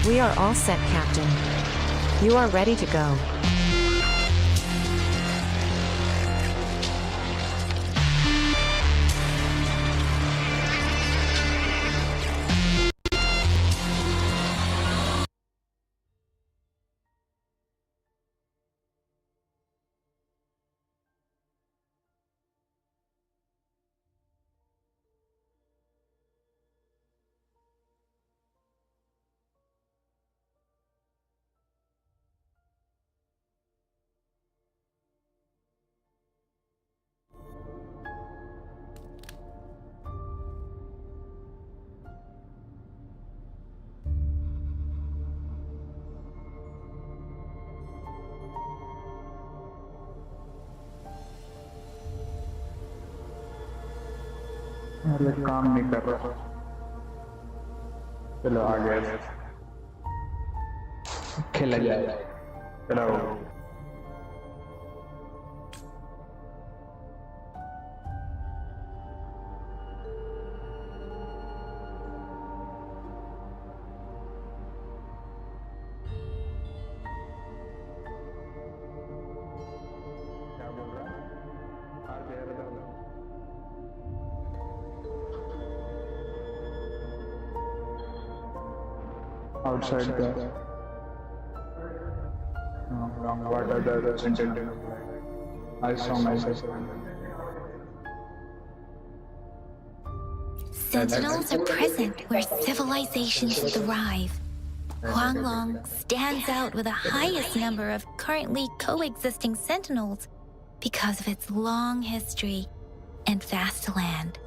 We are all set, Captain. You are ready to go. अरे काम नहीं कर रहा। चलो आ गया, खेला जाए। चलो क्या बोल रहा है? आ गया outside the what are the sentence I saw myself. Sentinels are present where civilizations thrive. Huanglong stands out with the highest number of currently coexisting sentinels because of its long history and vast land.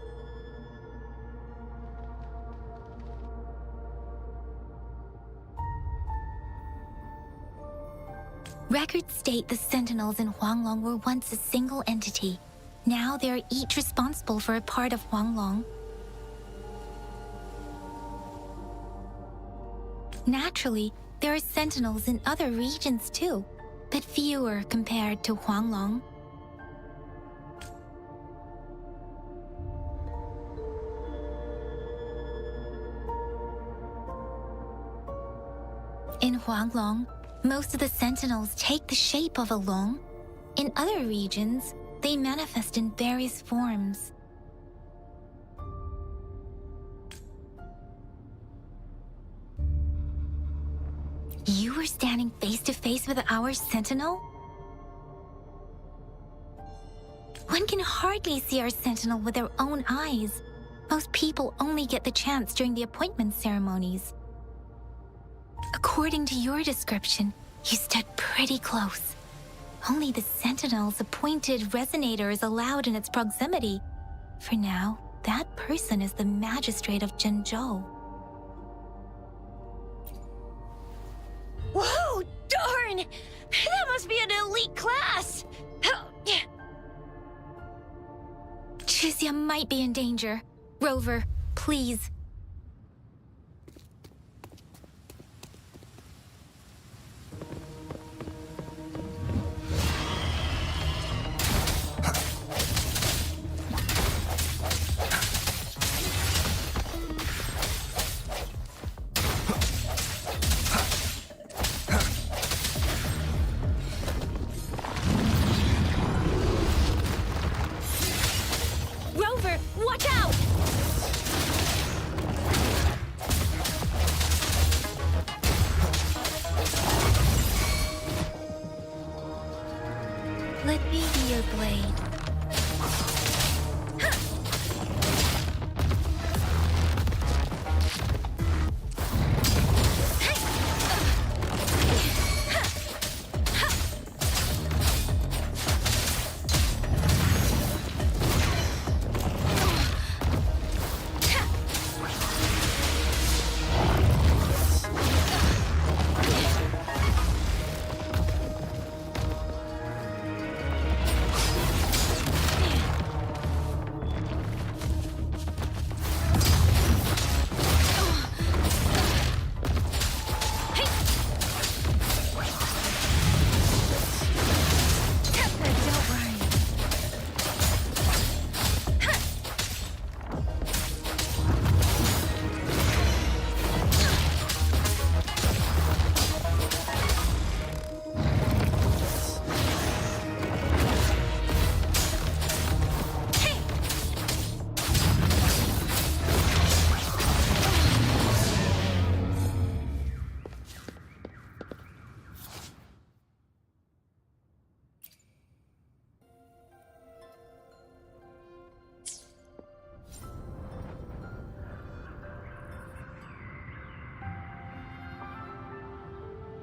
Records state the Sentinels in Huanglong were once a single entity. Now they are each responsible for a part of Huanglong. Naturally, there are Sentinels in other regions too, but fewer compared to Huanglong. In Huanglong, most of the Sentinels take the shape of a long. In other regions, they manifest in various forms. You were standing face to face with our Sentinel? One can hardly see our Sentinel with their own eyes. Most people only get the chance during the appointment ceremonies. According to your description, you stood pretty close. Only the Sentinel's appointed resonator is allowed in its proximity. For now, that person is the magistrate of Zhenzhou. Whoa, darn! That must be an elite class! Chixia might be in danger. Rover, please. Rover, watch out!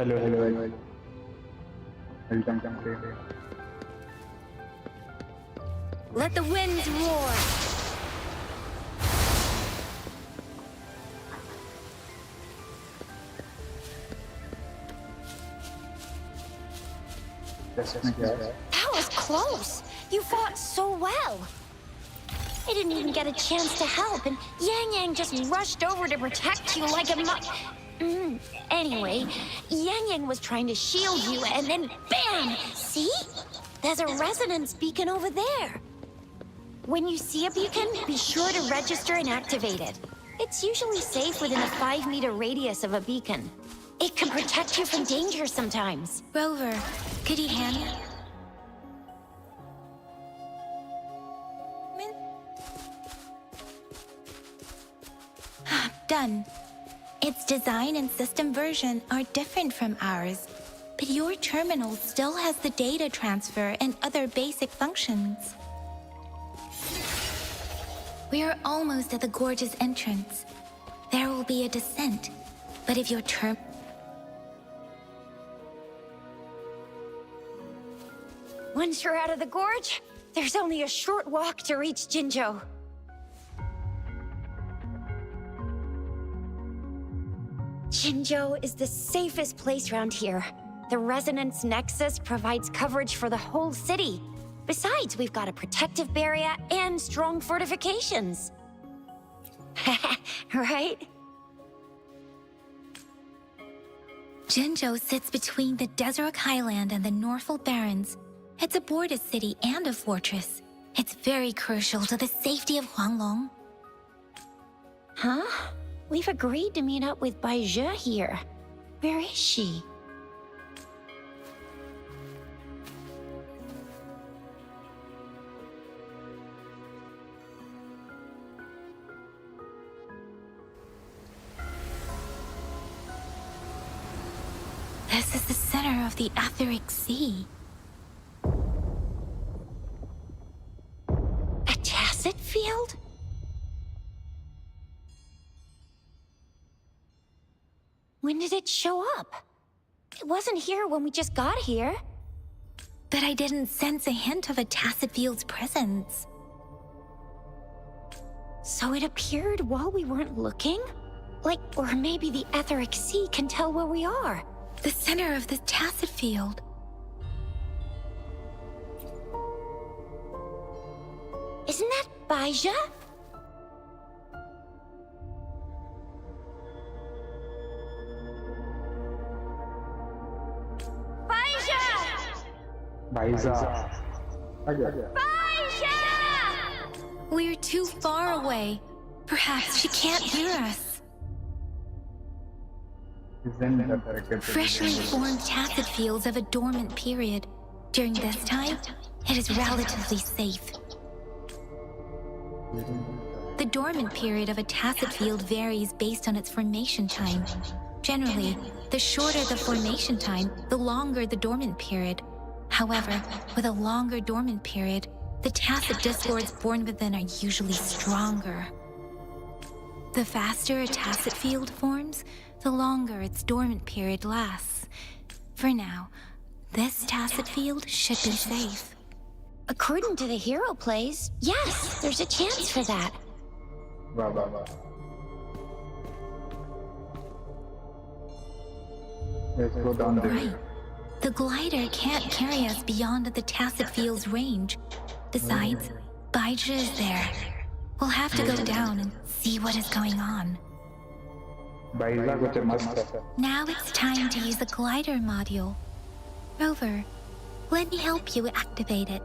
Hello, hello, hello. Welcome, come. Let the winds roar. Yes. That was close. You fought so well. I didn't even get a chance to help, and Yang Yang just rushed over to protect you like a Anyway, Yang Yang was trying to shield you, and then BAM! See? There's a resonance beacon over there. When you see a beacon, be sure to register and activate it. It's usually safe within a 5-meter radius of a beacon. It can protect you from danger sometimes. Rover, could you hand me? Done. Its design and system version are different from ours, but your terminal still has the data transfer and other basic functions. We are almost at the gorge's entrance. There will be a descent, but if your Once you're out of the gorge, there's only a short walk to reach Jinzhou. Jinzhou is the safest place around here. The Resonance Nexus provides coverage for the whole city. Besides, we've got a protective barrier and strong fortifications. Right? Jinzhou sits between the Desert Highland and the Norfolk Barrens. It's a border city and a fortress. It's very crucial to the safety of Huanglong. Huh? We've agreed to meet up with OøBhai here. Where is she? This is the center of the Etheric Sea. A tacit field? When did it show up? It wasn't here when we just got here. But I didn't sense a hint of a tacit field's presence. So it appeared while we weren't looking? Like, or maybe the Etheric Sea can tell where we are. The center of the tacit field. Isn't that OøBhai? Baiza. We're too far away. Perhaps she can't hear us. Freshly formed tacit fields have a dormant period. During this time, it is relatively safe. The dormant period of a tacit field varies based on its formation time. Generally, the shorter the formation time, the longer the dormant period. However, with a longer dormant period, the tacit discords born within are usually stronger. The faster a tacit field forms, the longer its dormant period lasts. For now, this tacit field should be safe. According to the hero plays, yes, there's a chance for that. Let's go down there. Right. The glider can't carry us beyond the tacit field's range. Besides, OøBhai is there. We'll have to go down and see what is going on. Baiza kuch mast hai. Now it's time to use the glider module. Rover, let me help you activate it.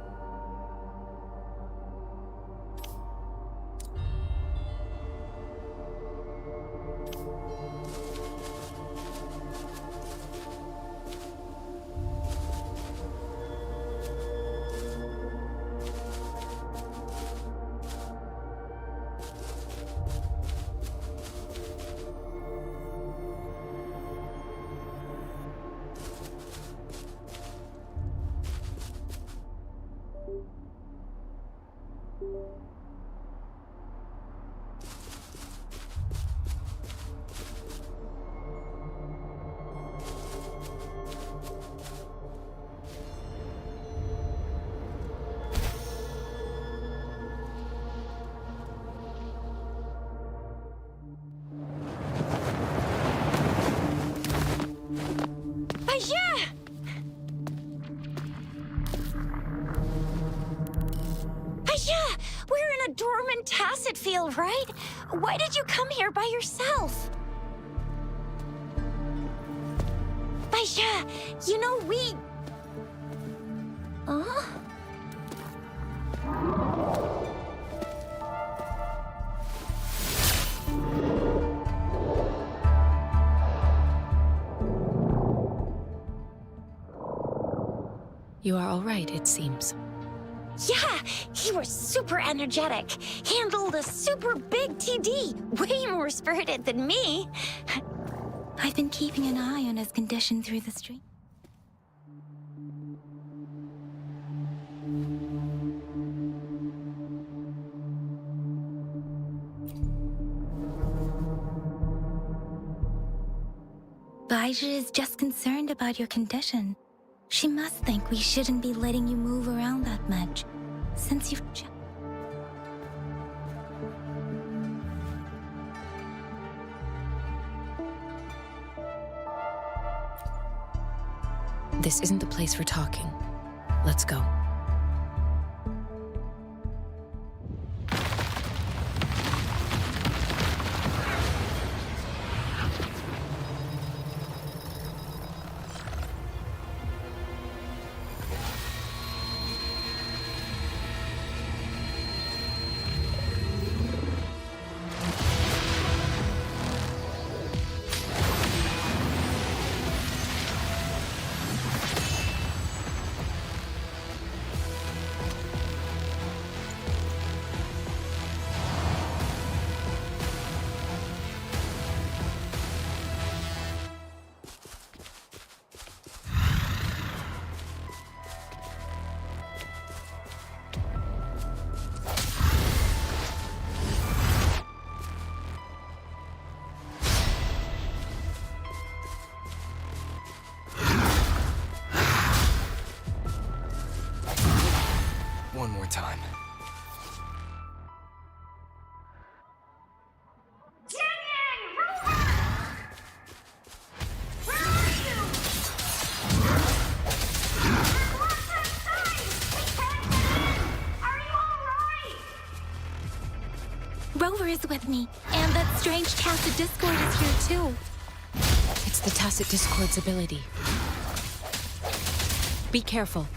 Bhai! Bhai, we're in a dormant tacet field, right? Why did you come here by yourself? Bhai, you know we... Huh? You are all right, it seems. Yeah, he was super energetic. Handled a super big TD. Way more spirited than me. I've been keeping an eye on his condition through the stream. Baija is just concerned about your condition. She must think we shouldn't be letting you move around that much, since you've... This isn't the place for talking. Let's go. One more time. Rover is with me, and that strange Tacet Discord is here too. It's the Tacet Discord's ability. Be careful.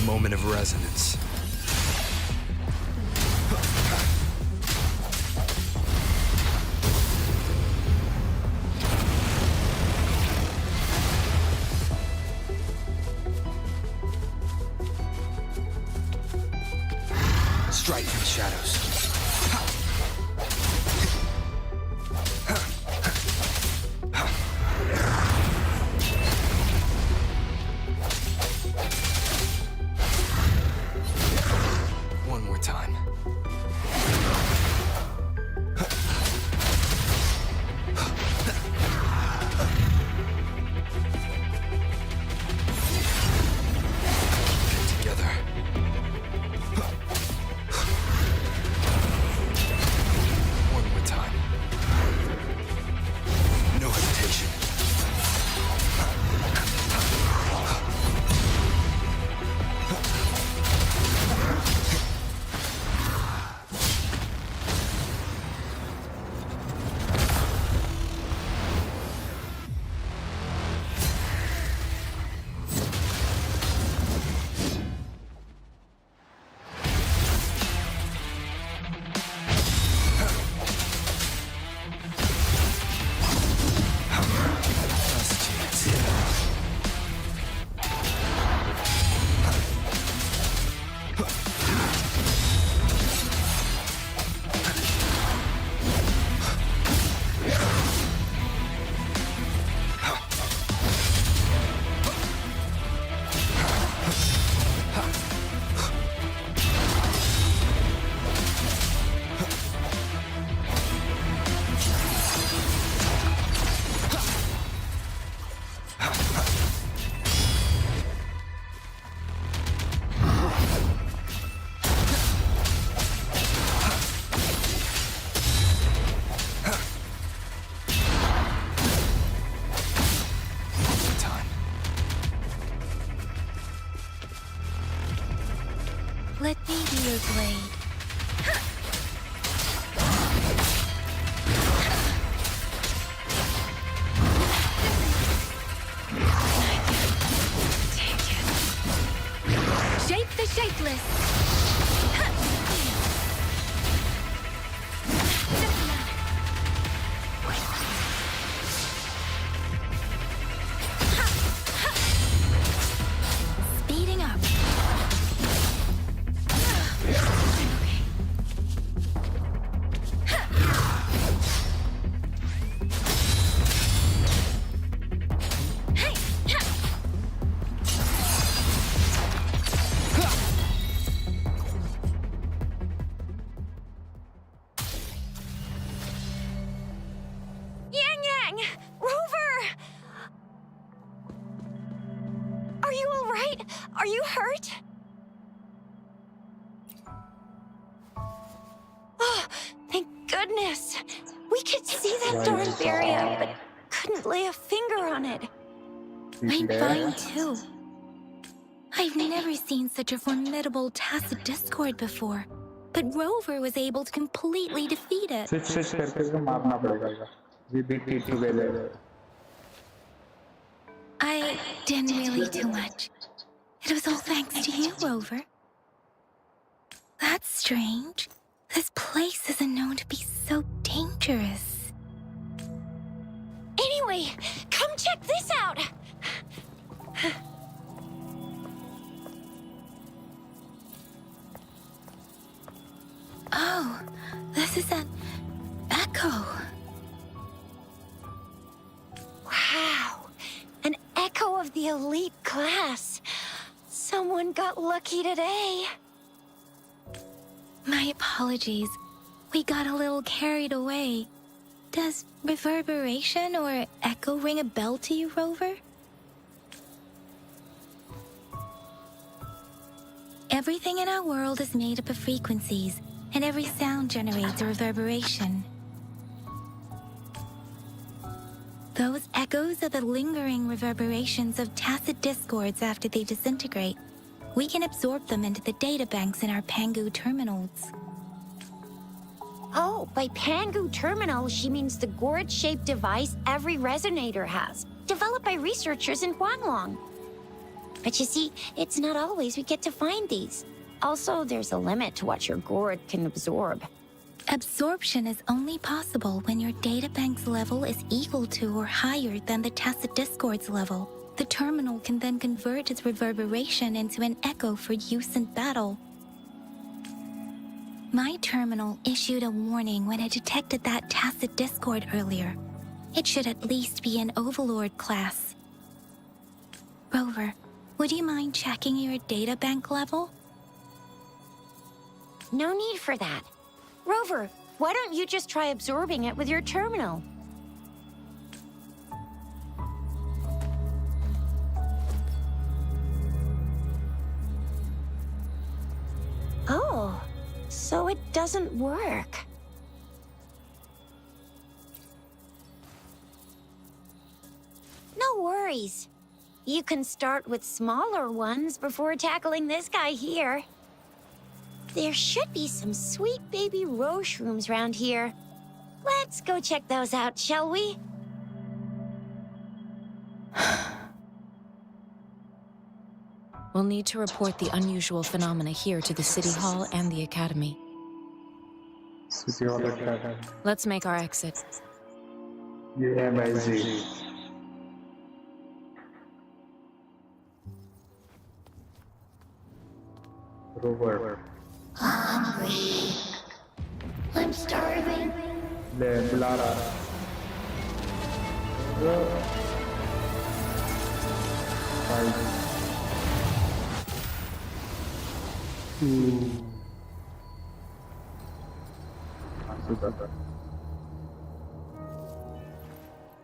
Moment of resonance. Strike from the shadows. One more time. Get together. Are you hurt? Oh, thank goodness. We could see that darn barrier, but couldn't lay a finger on it. I'm fine too. I've never seen such a formidable tacit discord before, but Rover was able to completely defeat it. switch करके इसको मारना पड़ेगा. We beat it together. I didn't really do much. It was all thanks to you, Rover. That's strange. This place isn't known to be so dangerous. Anyway, come check this out. Oh, this is an echo. Wow, an echo of the elite class. Someone got lucky today. My apologies. We got a little carried away. Does reverberation or echo ring a bell to you, Rover? Everything in our world is made up of frequencies, and every sound generates a reverberation. Those echoes are the lingering reverberations of tacit discords after they disintegrate. We can absorb them into the data banks in our Pangu terminals. Oh, by Pangu terminal, she means the gourd-shaped device every resonator has, developed by researchers in Huanglong. But you see, it's not always we get to find these. Also, there's a limit to what your gourd can absorb. Absorption is only possible when your databank's level is equal to or higher than the tacit discord's level. The terminal can then convert its reverberation into an echo for use in battle. My terminal issued a warning when it detected that tacit discord earlier. It should at least be an Overlord class. Rover, would you mind checking your databank level? No need for that. Rover, why don't you just try absorbing it with your terminal? Oh, so it doesn't work. No worries. You can start with smaller ones before tackling this guy here. There should be some sweet baby roshrooms around here. Let's go check those out, shall we? We'll need to report the unusual phenomena here to the City Hall and the Academy. City Hall Academy. Let's make our exit. Yeah, amazing. Rover. Hungry. I'm starving. ले बुला रहा.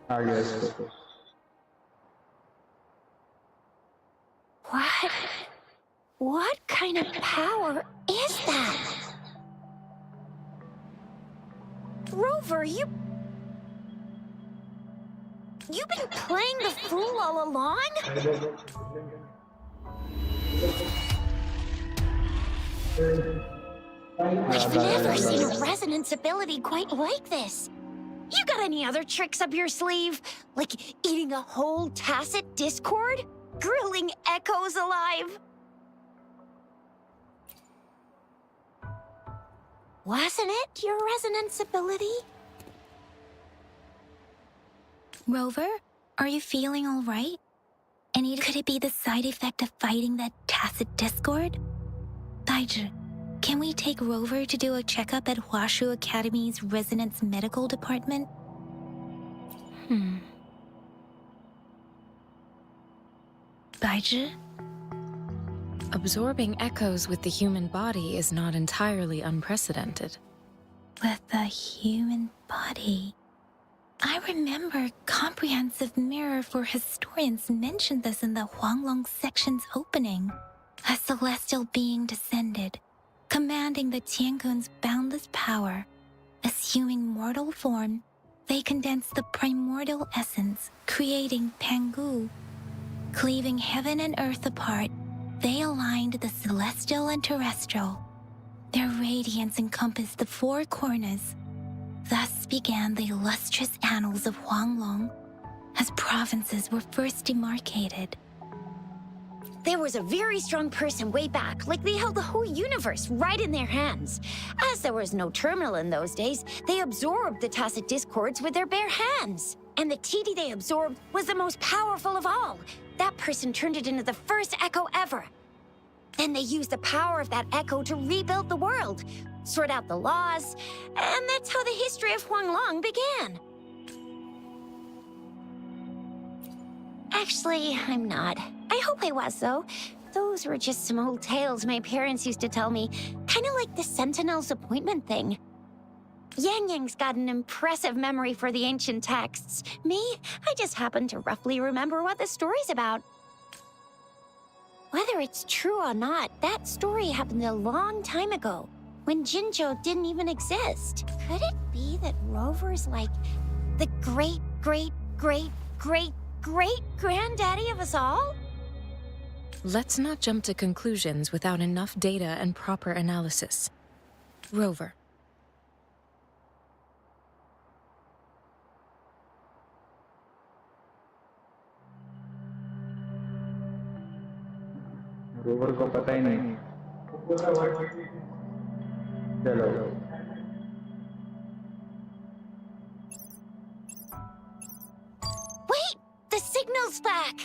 I guess. What kind of power is that? Rover, you've been playing the fool all along? I've never seen a resonance ability quite like this. You got any other tricks up your sleeve? Like eating a whole tacit discord? Grilling echoes alive? Wasn't it your resonance ability? Rover, are you feeling all right? Could it be the side effect of fighting that tacit discord? Baizhi, can we take Rover to do a checkup at Huashu Academy's Resonance Medical Department? Baizhi? Absorbing echoes with the human body is not entirely unprecedented. With the human body. I remember Comprehensive Mirror for Historians mentioned this in the Huanglong section's opening. a celestial being descended, commanding the Tiankun's boundless power. Assuming mortal form, they condensed the primordial essence, creating Pangu. Cleaving heaven and earth apart, they aligned the celestial and terrestrial. Their radiance encompassed the four corners. Thus began the illustrious annals of Huanglong, as provinces were first demarcated. There was a very strong person way back, like they held the whole universe right in their hands. As there was no terminal in those days, they absorbed the tacit discords with their bare hands. And the TD they absorbed was the most powerful of all. That person turned it into the first echo ever. Then they used the power of that echo to rebuild the world, sort out the laws, and that's how the history of Huanglong began. Actually, I'm not. I hope I was, though. Those were just some old tales my parents used to tell me, kind of like the Sentinel's appointment thing. Yang Yang's got an impressive memory for the ancient texts. Me, I just happen to roughly remember what the story's about. Whether it's true or not, that story happened a long time ago, when Jinzhou didn't even exist. Could it be that Rover's like the great-great-great-great-great-granddaddy of us all? Let's not jump to conclusions without enough data and proper analysis. Rover. Rover को पता ही नहीं चलो Wait! The signal's back!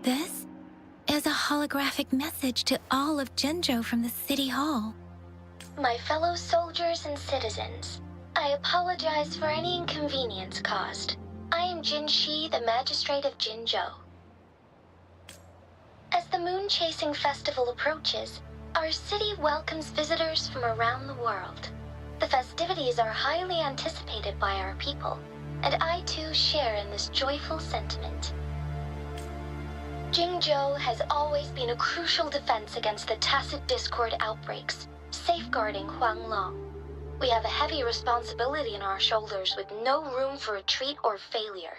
This is a holographic message to all of Jinzhou from the City Hall. My fellow soldiers and citizens, I apologize for any inconvenience caused. I am Jin Shi, the Magistrate of Jinzhou. As the moon-chasing festival approaches, our city welcomes visitors from around the world. The festivities are highly anticipated by our people, and I too share in this joyful sentiment. Jinzhou has always been a crucial defense against the tacit discord outbreaks, safeguarding Huanglong. We have a heavy responsibility on our shoulders with no room for retreat or failure.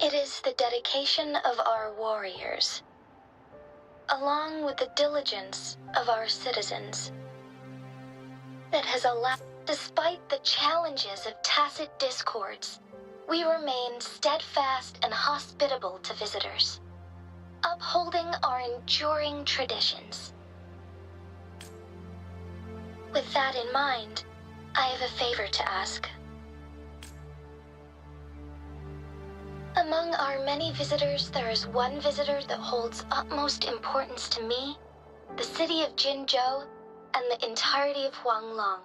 It is the dedication of our warriors, along with the diligence of our citizens, that has allowed, despite the challenges of tacit discords, we remain steadfast and hospitable to visitors, upholding our enduring traditions. With that in mind, I have a favor to ask. Among our many visitors, there is one visitor that holds utmost importance to me, the city of Jinzhou, and the entirety of Huanglong.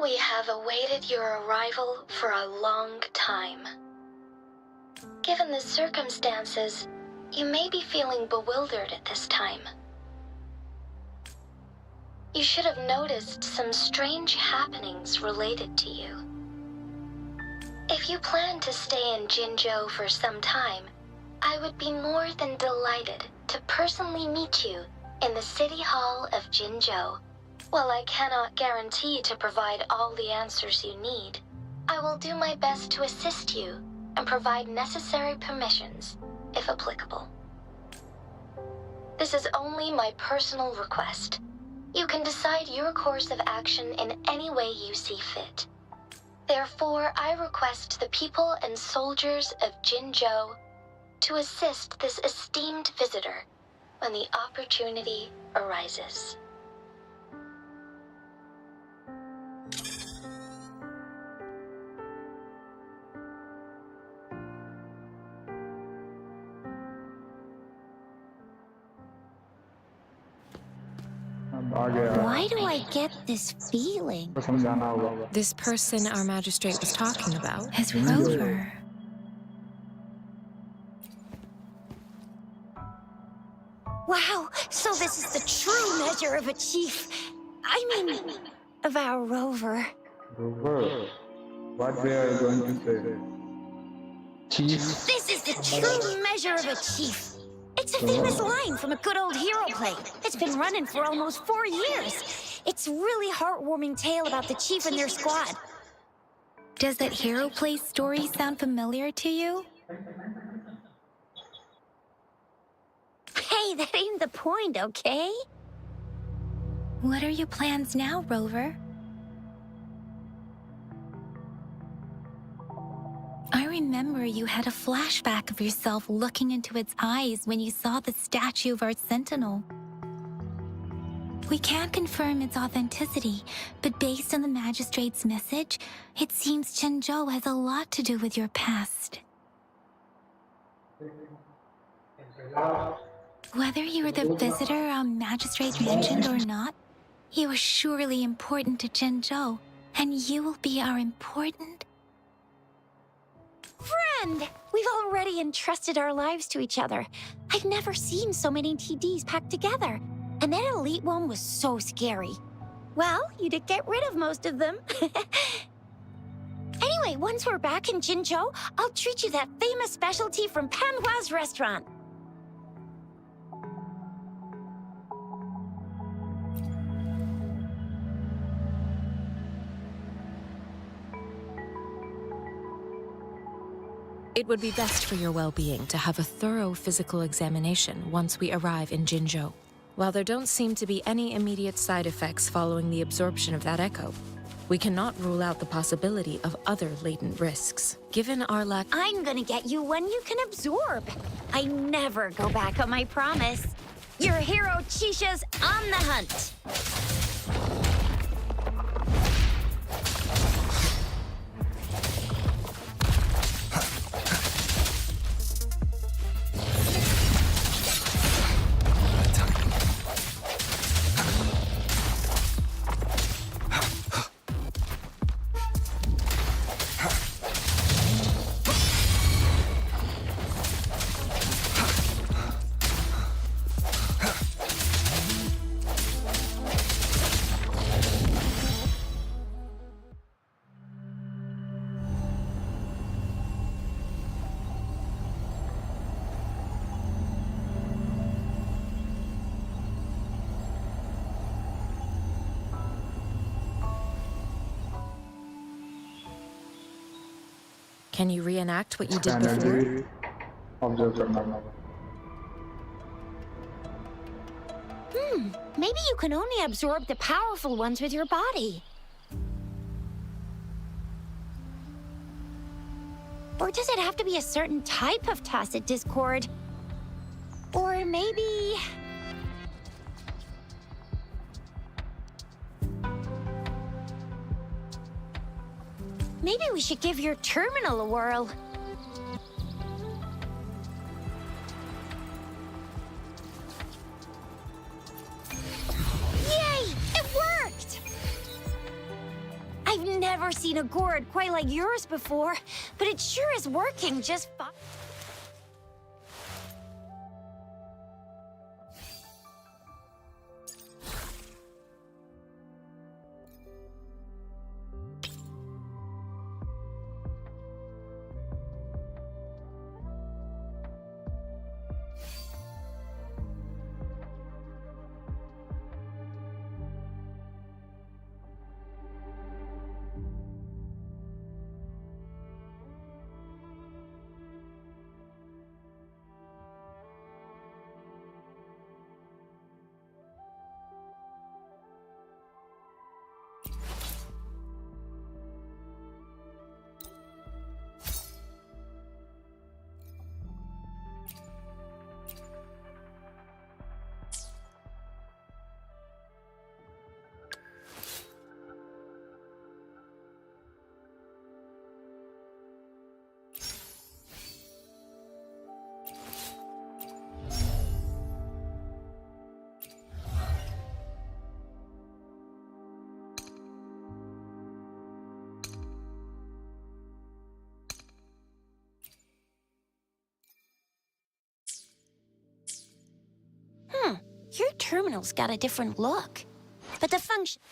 We have awaited your arrival for a long time. Given the circumstances, you may be feeling bewildered at this time. You should have noticed some strange happenings related to you. If you plan to stay in Jinzhou for some time, I would be more than delighted to personally meet you in the City Hall of Jinzhou. While I cannot guarantee to provide all the answers you need, I will do my best to assist you and provide necessary permissions, if applicable. This is only my personal request. You can decide your course of action in any way you see fit. Therefore, I request the people and soldiers of Jinzhou to assist this esteemed visitor when the opportunity arises. Why do I get this feeling? समझाना होगा This person our magistrate was talking about. As Rover. Wow, so this is the true measure of a chief. I mean, of our rover. Rover. What they are going to say? Chief. This is the true measure of a chief. It's a famous line from a good old hero play. It's been running for almost 4 years. It's a really heartwarming tale about the chief and their squad. Does that hero play story sound familiar to you? Hey, that ain't the point, okay? What are your plans now, Rover? I remember you had a flashback of yourself looking into its eyes when you saw the statue of our sentinel. We can't confirm its authenticity, but based on the magistrate's message, it seems Zhenzhou has a lot to do with your past. Whether you were the visitor our magistrate mentioned or not, you are surely important to Zhenzhou, and you will be our important friend! We've already entrusted our lives to each other. I've never seen so many TDs packed together. And that elite one was so scary. Well, you did get rid of most of them. Anyway, once we're back in Jinzhou, I'll treat you that famous specialty from Panhua's restaurant. It would be best for your well-being to have a thorough physical examination once we arrive in Jinzhou. While there don't seem to be any immediate side effects following the absorption of that echo, we cannot rule out the possibility of other latent risks. Given our lack— I'm gonna get you one you can absorb. I never go back on my promise. Your hero Chisha's on the hunt. Can you reenact what you did before? Energy. Observe करना. Maybe you can only absorb the powerful ones with your body. Or does it have to be a certain type of tacit discord? Or maybe... Maybe we should give your terminal a whirl. Yay! It worked! I've never seen a gourd quite like yours before, but it sure is working just fine. Your terminal's got a different look. But the function...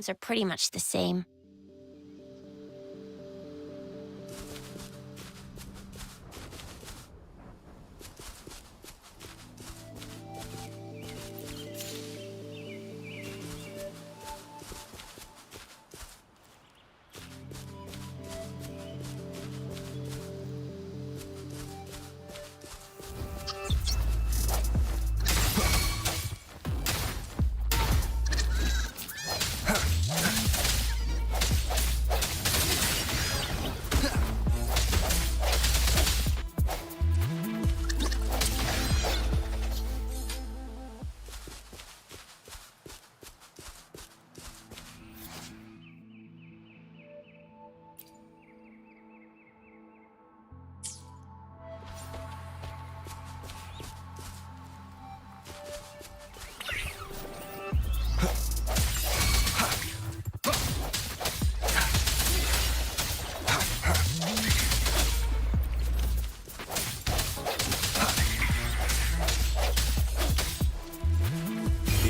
are pretty much the same.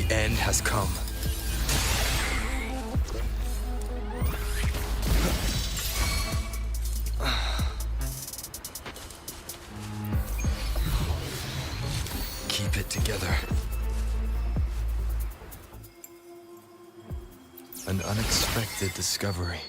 The end has come. Keep it together. An unexpected discovery.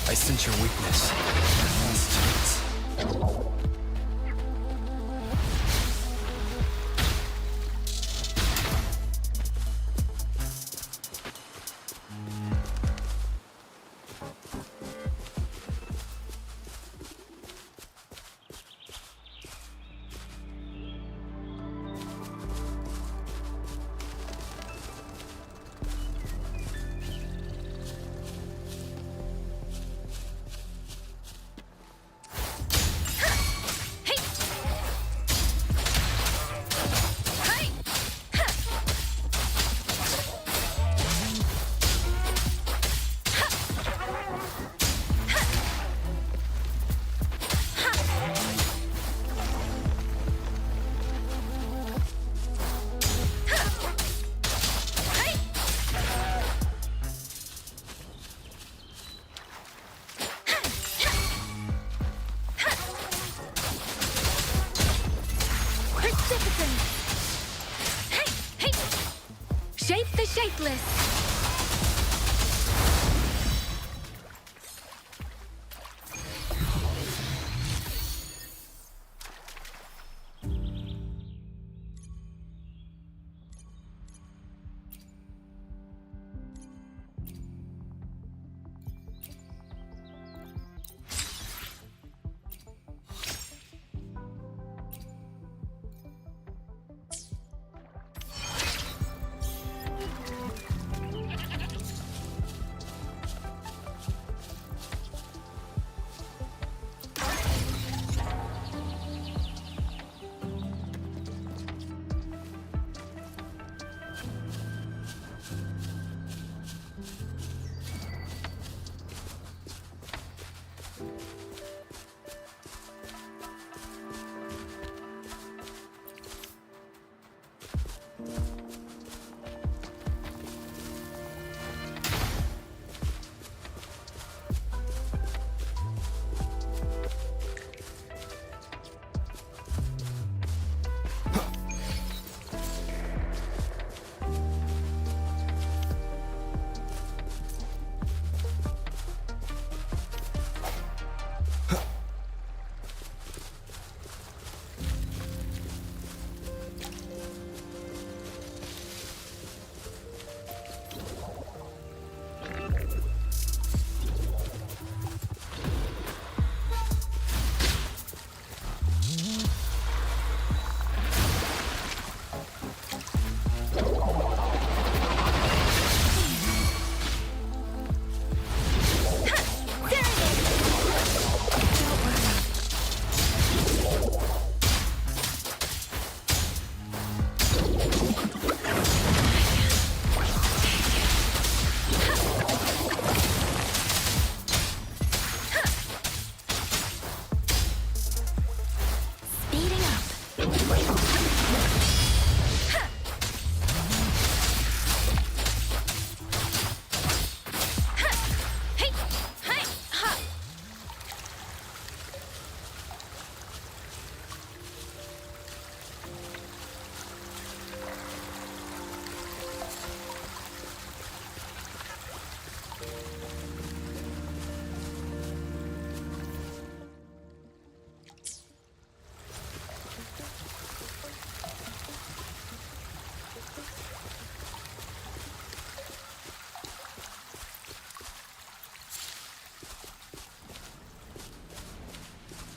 I sense your weakness. Last chance. Shape the shapeless!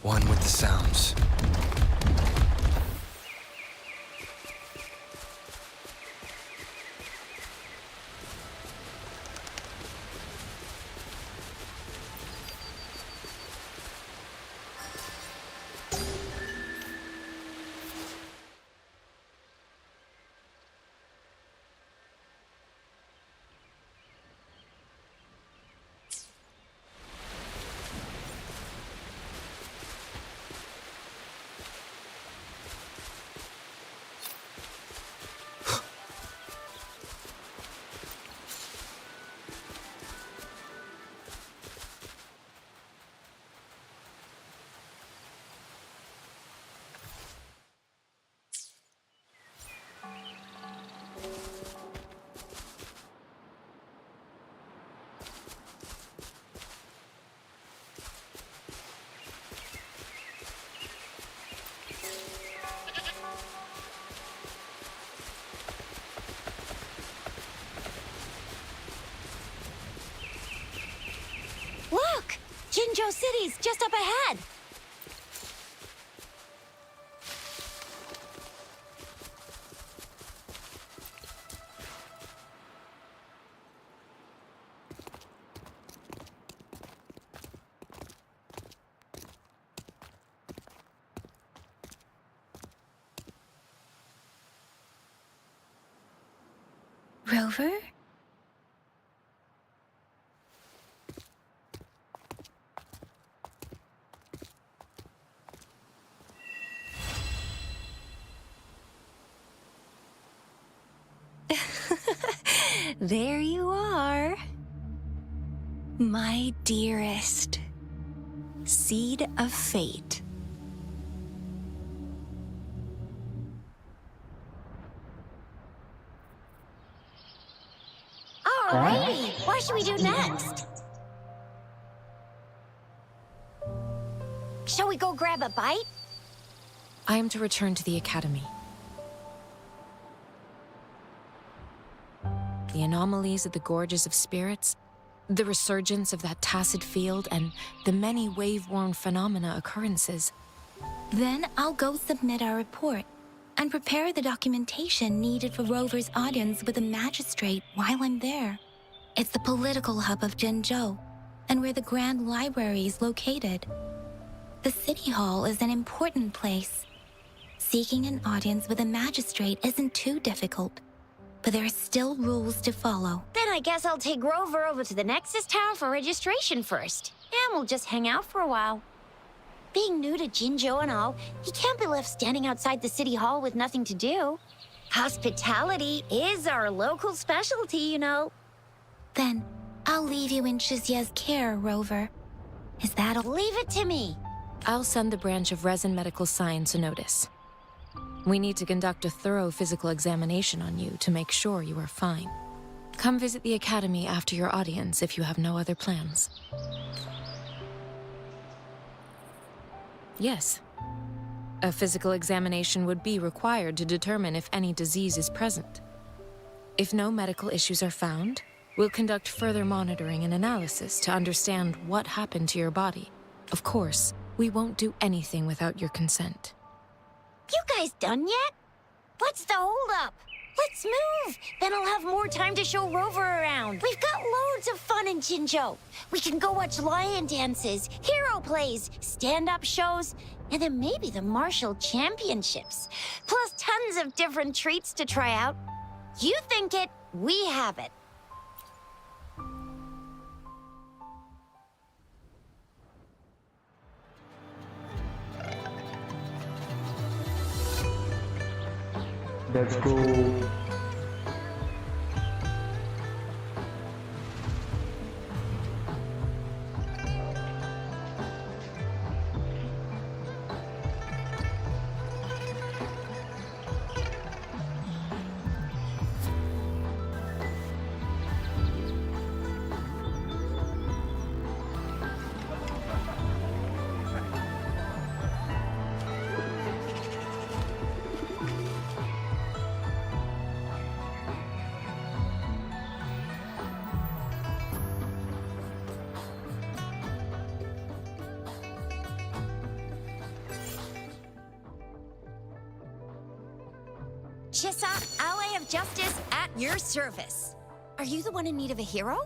one with the sounds. Look! Jinzhou City's just up ahead! Rover? There you are. My dearest. Seed of fate. Alrighty, what should we do next? Shall we go grab a bite? I am to return to the academy. The anomalies of the gorges of spirits, the resurgence of that tacit field, and the many wave-worn phenomena occurrences. Then I'll go submit our report and prepare the documentation needed for Rover's audience with a magistrate while I'm there. It's the political hub of Jinzhou, and where the Grand Library is located. The City Hall is an important place. Seeking an audience with a magistrate isn't too difficult, but there are still rules to follow. Then I guess I'll take Rover over to the Nexus Tower for registration first, and we'll just hang out for a while. Being new to Jinzhou and all, he can't be left standing outside the City Hall with nothing to do. Hospitality is our local specialty, you know. Then I'll leave you in Shizye's care, Rover. Is that all? Leave it to me. I'll send the branch of Resin Medical Science a notice. We need to conduct a thorough physical examination on you to make sure you are fine. Come visit the academy after your audience if you have no other plans. Yes. A physical examination would be required to determine if any disease is present. If no medical issues are found, we'll conduct further monitoring and analysis to understand what happened to your body. Of course, we won't do anything without your consent. You guys done yet? What's the holdup? Let's move! Then I'll have more time to show Rover around. We've got loads of fun in Jinzhou. We can go watch lion dances, hero plays, stand-up shows, and then maybe the martial championships. Plus tons of different treats to try out. You think it, we have it. Let's go. Chissa, ally of justice, at your service. Are you the one in need of a hero?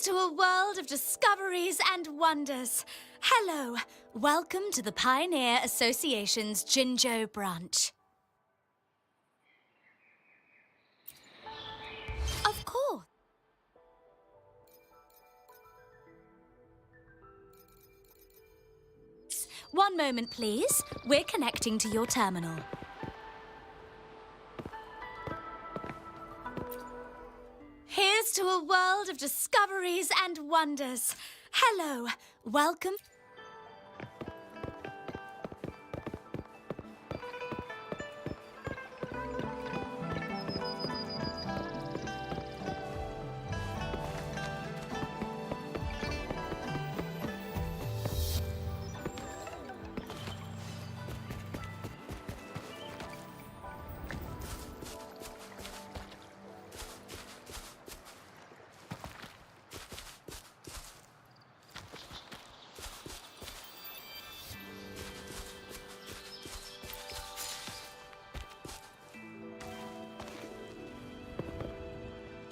To a world of discoveries and wonders. Hello, welcome to the Pioneer Association's Jinzhou branch. Of course. One moment, please. We're connecting to your terminal. Here's to a world of discoveries and wonders. Hello, welcome.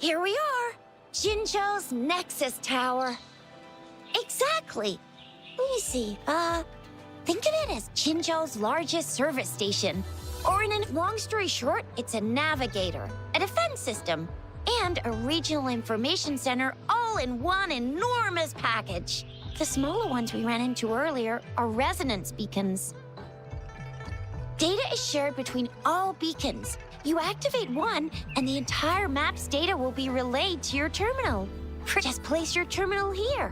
Here we are. Jinzhou's Nexus Tower. Exactly. Let me see. Think of it as Jinzhou's largest service station. Or in a long story short, it's a navigator, a defense system, and a regional information center all in one enormous package. The smaller ones we ran into earlier are resonance beacons. Data is shared between all beacons. You activate one, and the entire map's data will be relayed to your terminal. Just place your terminal here.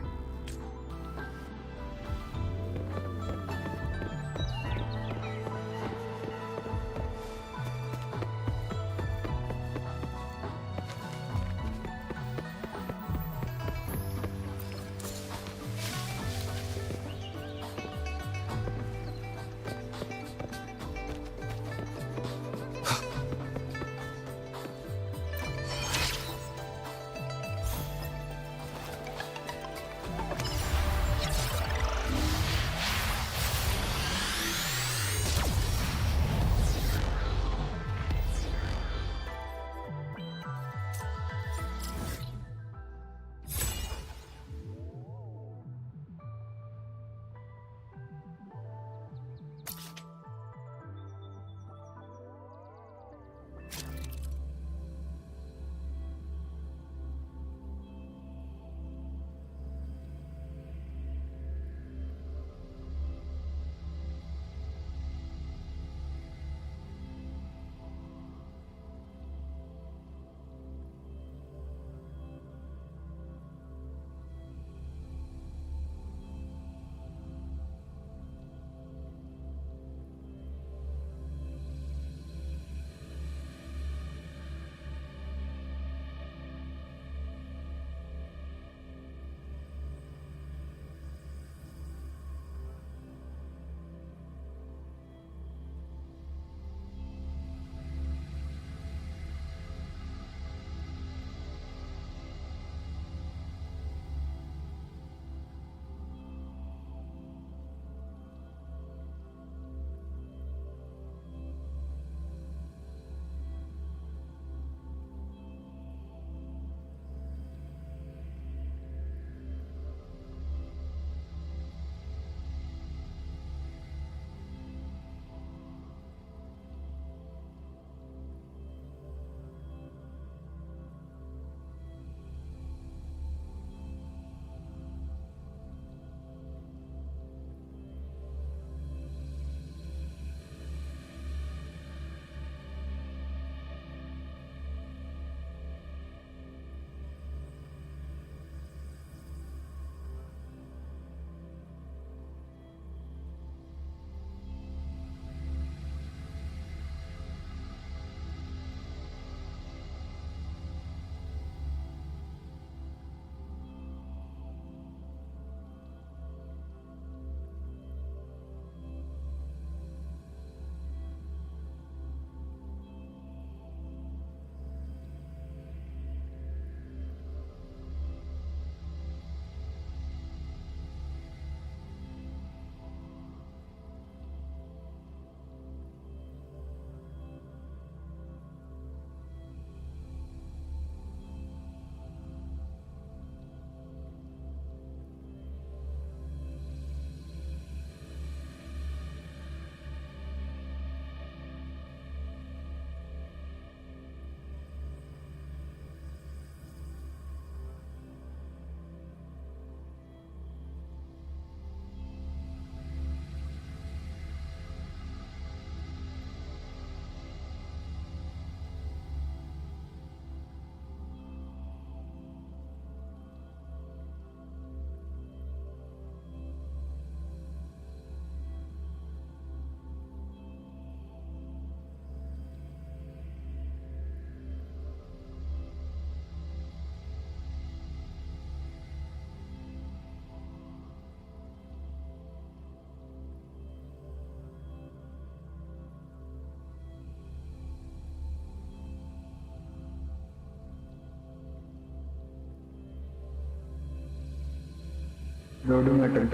Loading attempt.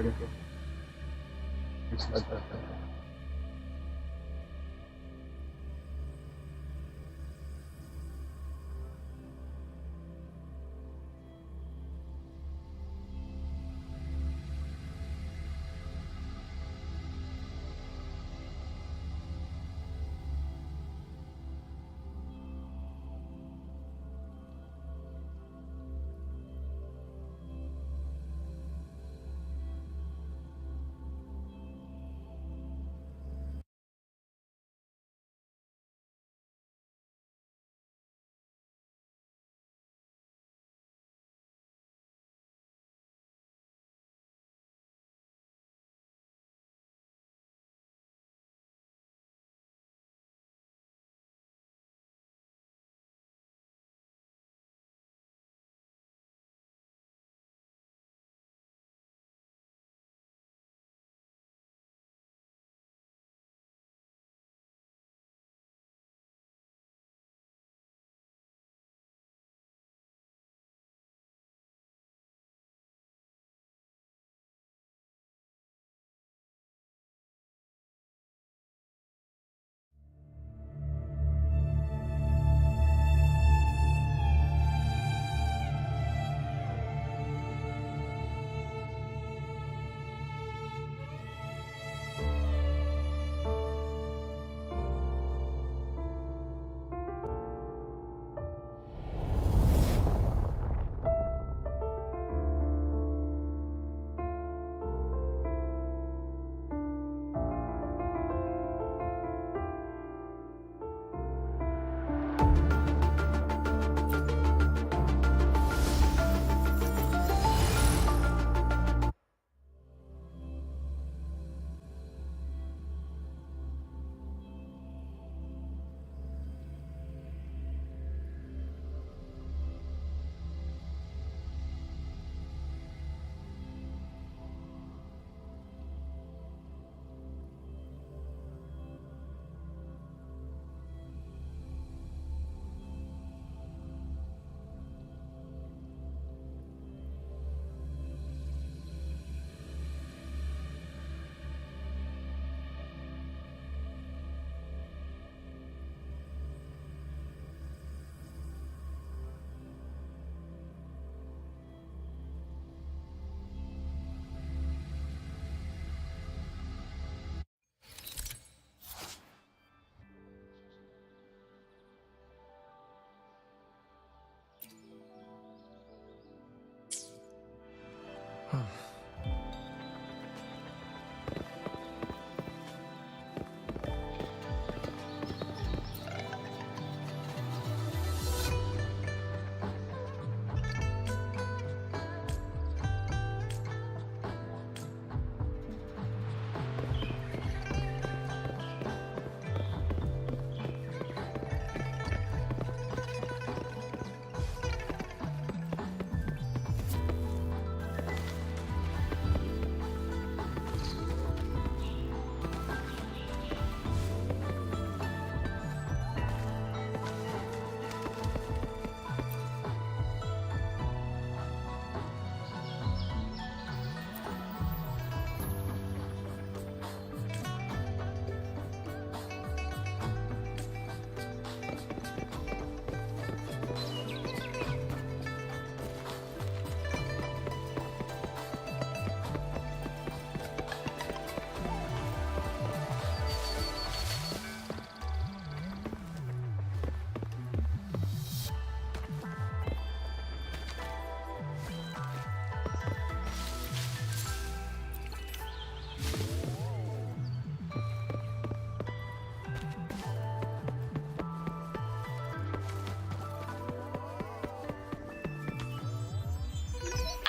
It's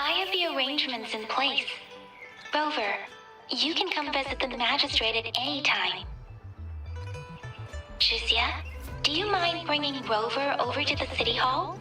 I have the arrangements in place. Rover, you can come visit the magistrate at any time. Jizia, do you mind bringing Rover over to the city hall?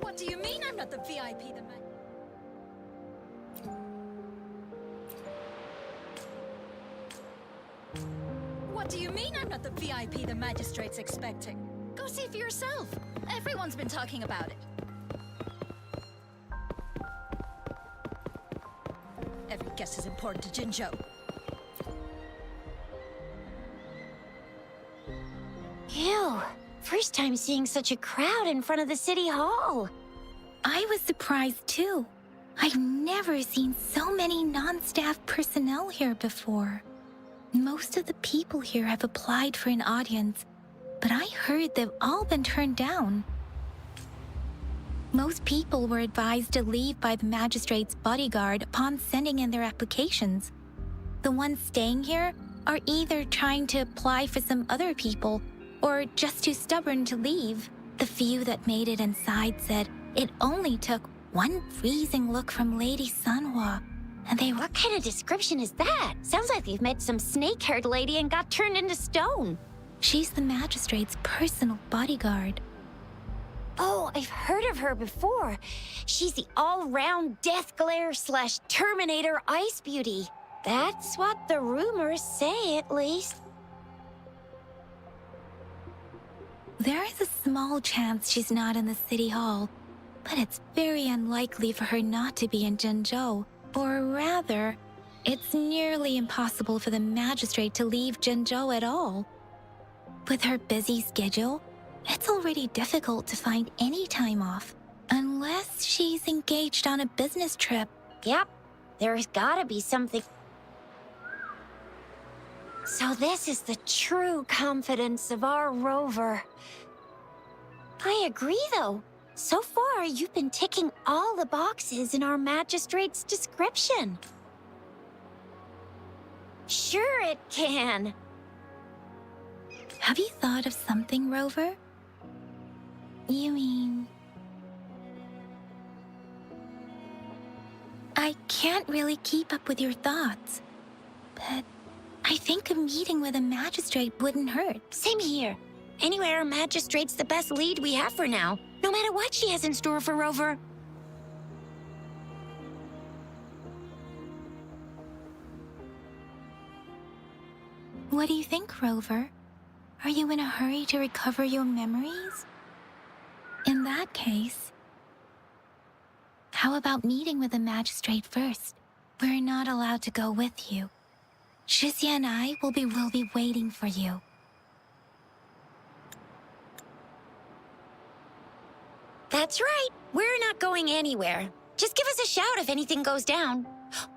What do you mean I'm not the VIP What do you mean I'm not the VIP the magistrate's expecting? Go see for yourself. Everyone's been talking about it. Every guess is important to Jinzhou. Ew. First time seeing such a crowd in front of the city hall. I was surprised too. I've never seen so many non-staff personnel here before. Most of the people here have applied for an audience, but I heard they've all been turned down. Most people were advised to leave by the magistrate's bodyguard upon sending in their applications. The ones staying here are either trying to apply for some other people or just too stubborn to leave. The few that made it inside said it only took one freezing look from Lady Sanhua, and they were— What kind of description is that? Sounds like you've met some snake-haired lady and got turned into stone. She's the magistrate's personal bodyguard. Oh, I've heard of her before. She's the all-round death glare / Terminator ice beauty. That's what the rumors say, at least. There is a small chance she's not in the city hall, but it's very unlikely for her not to be in Jinzhou. Or rather, it's nearly impossible for the magistrate to leave Jinzhou at all. With her busy schedule, it's already difficult to find any time off, unless she's engaged on a business trip. Yep, there's gotta be something So this is the true confidence of our rover. I agree, though. So far, you've been ticking all the boxes in our magistrate's description. Sure it can. Have you thought of something, Rover? You mean... I can't really keep up with your thoughts, but I think a meeting with a magistrate wouldn't hurt. Same here. Anywhere, magistrate's the best lead we have for now, no matter what she has in store for Rover. What do you think, Rover? Are you in a hurry to recover your memories? In that case, how about meeting with the magistrate first? We're not allowed to go with you. Shizia and I will be waiting for you. That's right. We're not going anywhere. Just give us a shout if anything goes down.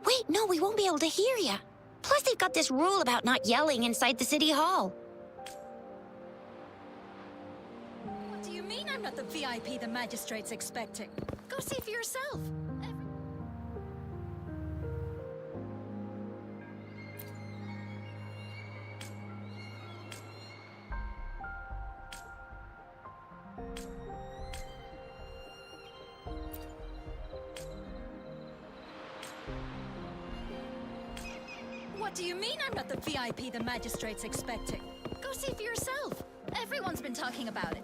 Wait, no, we won't be able to hear ya. Plus, they've got this rule about not yelling inside the city hall. What do you mean I'm not the VIP the magistrate's expecting? Go see for yourself. What do you mean I'm not the VIP the magistrate's expecting? Go see for yourself. Everyone's been talking about it.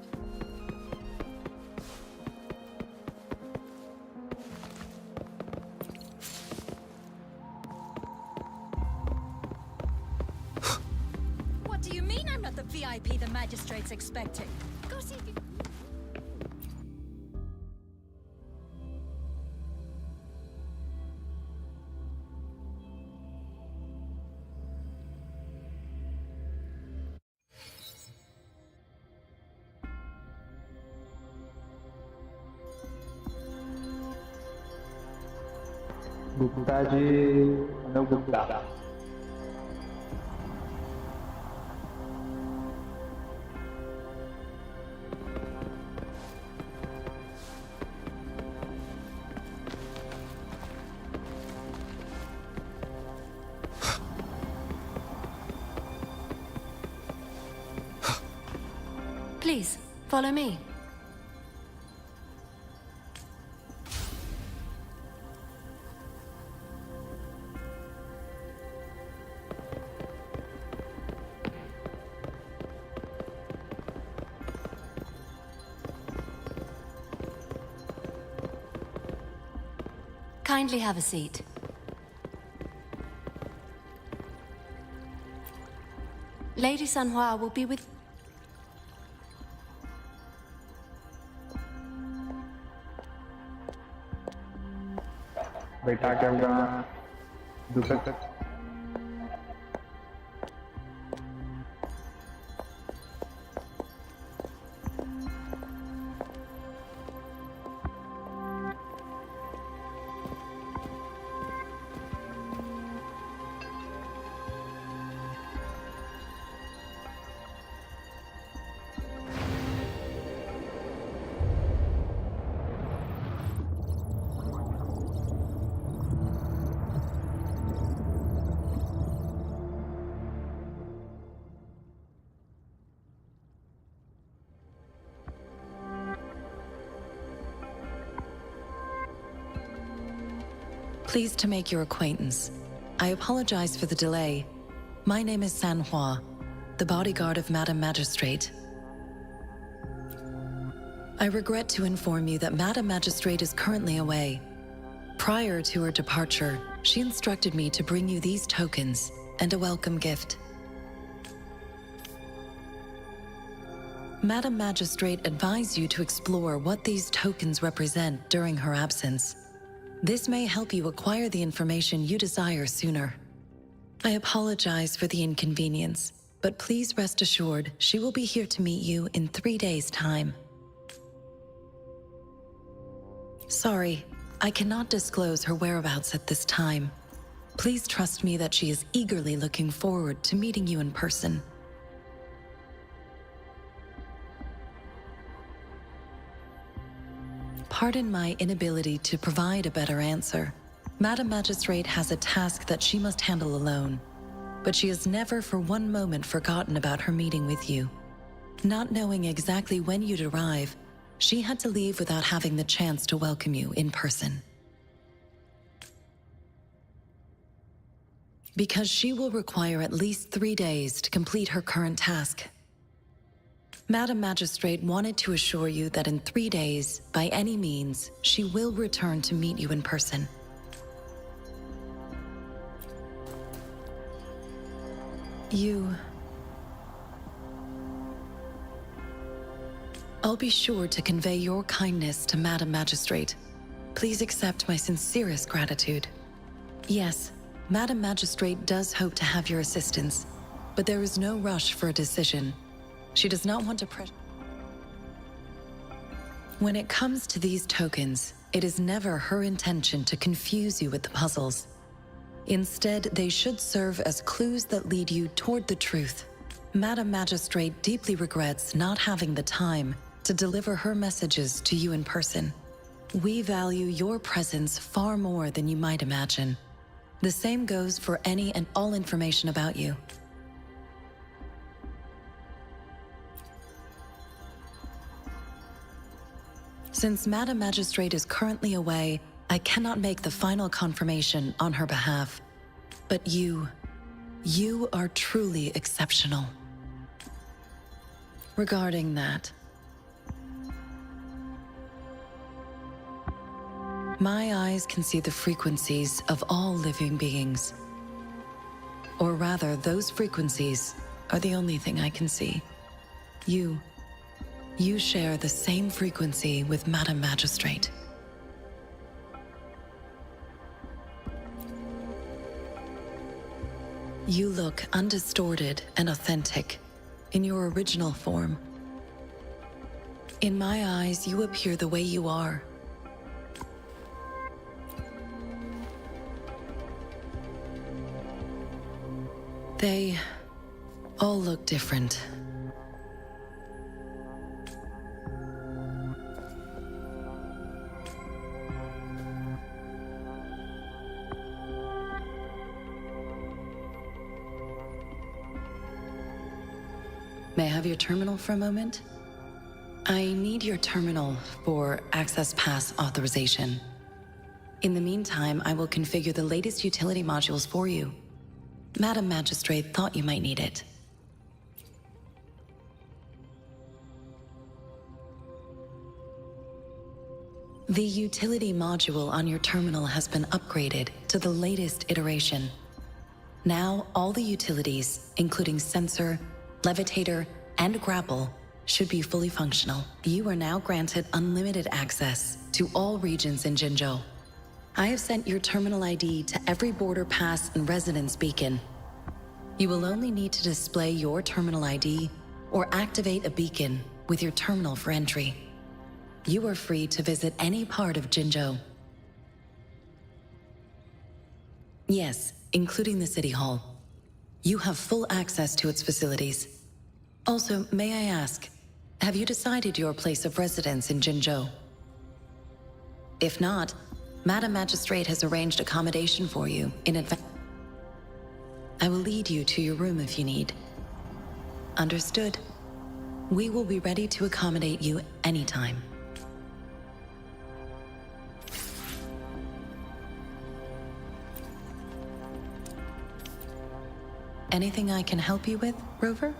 What do you mean I'm not the VIP the magistrate's expecting? Go see if you... Gupta ji, Anu Gupta. Please, follow me. Kindly have a seat. Lady Sanhua will be with... बैठा क्या होगा दूसरा Pleased to make your acquaintance. I apologize for the delay. My name is Sanhua, the bodyguard of Madam Magistrate. I regret to inform you that Madam Magistrate is currently away. Prior to her departure, she instructed me to bring you these tokens and a welcome gift. Madam Magistrate advised you to explore what these tokens represent during her absence. This may help you acquire the information you desire sooner. I apologize for the inconvenience, but please rest assured she will be here to meet you in 3 days' time. Sorry, I cannot disclose her whereabouts at this time. Please trust me that she is eagerly looking forward to meeting you in person. Pardon my inability to provide a better answer. Madam Magistrate has a task that she must handle alone, but she has never for one moment forgotten about her meeting with you. Not knowing exactly when you'd arrive, she had to leave without having the chance to welcome you in person. Because she will require at least 3 days to complete her current task. Madam Magistrate wanted to assure you that in 3 days, by any means, she will return to meet you in person. I'll be sure to convey your kindness to Madam Magistrate. Please accept my sincerest gratitude. Yes, Madam Magistrate does hope to have your assistance, but there is no rush for a decision. She does not want to pressure. When it comes to these tokens, it is never her intention to confuse you with the puzzles. Instead, they should serve as clues that lead you toward the truth. Madam Magistrate deeply regrets not having the time to deliver her messages to you in person. We value your presence far more than you might imagine. The same goes for any and all information about you. Since Madam Magistrate is currently away, I cannot make the final confirmation on her behalf. But you are truly exceptional. Regarding that, my eyes can see the frequencies of all living beings. Or rather, those frequencies are the only thing I can see. You share the same frequency with Madam Magistrate. You look undistorted and authentic in your original form. In my eyes, you appear the way you are. They all look different. May I have your terminal for a moment? I need your terminal for Access Pass authorization. In the meantime, I will configure the latest utility modules for you. Madam Magistrate thought you might need it. The utility module on your terminal has been upgraded to the latest iteration. Now, all the utilities, including sensor, levitator, and grapple, should be fully functional. You are now granted unlimited access to all regions in Jinzhou. I have sent your terminal ID to every border pass and residence beacon. You will only need to display your terminal ID or activate a beacon with your terminal for entry. You are free to visit any part of Jinzhou. Yes, including the City Hall. You have full access to its facilities. Also, may I ask, have you decided your place of residence in Jinzhou? If not, Madam Magistrate has arranged accommodation for you in advance. I will lead you to your room if you need. Understood. We will be ready to accommodate you anytime. Anything I can help you with, Rover?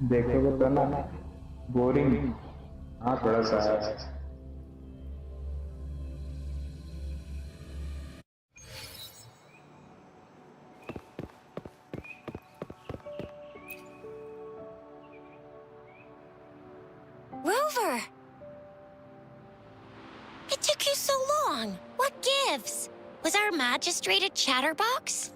देखोगे तो ना boring, हाँ थोड़ा सा है। Rover! It took you so long. What gives? Was our magistrate a chatterbox?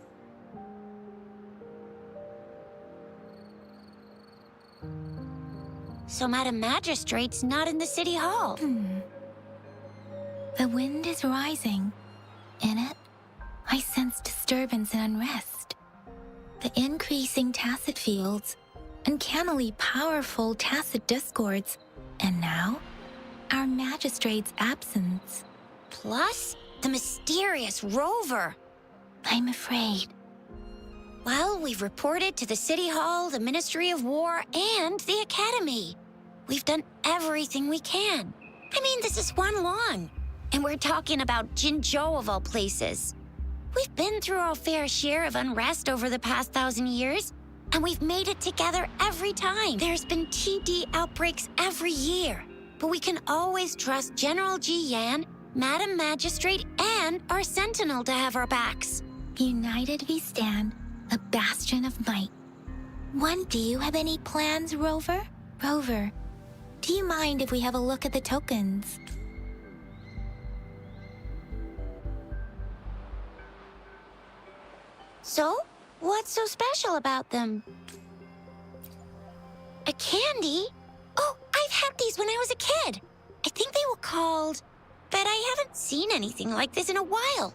So Madam Magistrate's not in the city hall. The wind is rising. In it, I sense disturbance and unrest. The increasing tacit fields, uncannily powerful tacit discords, and now, our magistrate's absence. Plus, the mysterious Rover. I'm afraid. Well, we've reported to the City Hall, the Ministry of War, and the Academy. We've done everything we can. I mean, this is one long. And we're talking about Jinzhou of all places. We've been through our fair share of unrest over the past 1,000 years, and we've made it together every time. There's been TD outbreaks every year, but we can always trust General Ji Yan, Madam Magistrate, and our Sentinel to have our backs. United we stand, a bastion of might. Do you have any plans, Rover? Rover, do you mind if we have a look at the tokens? So, what's so special about them? A candy? Oh, I've had these when I was a kid. I think they were called, but I haven't seen anything like this in a while.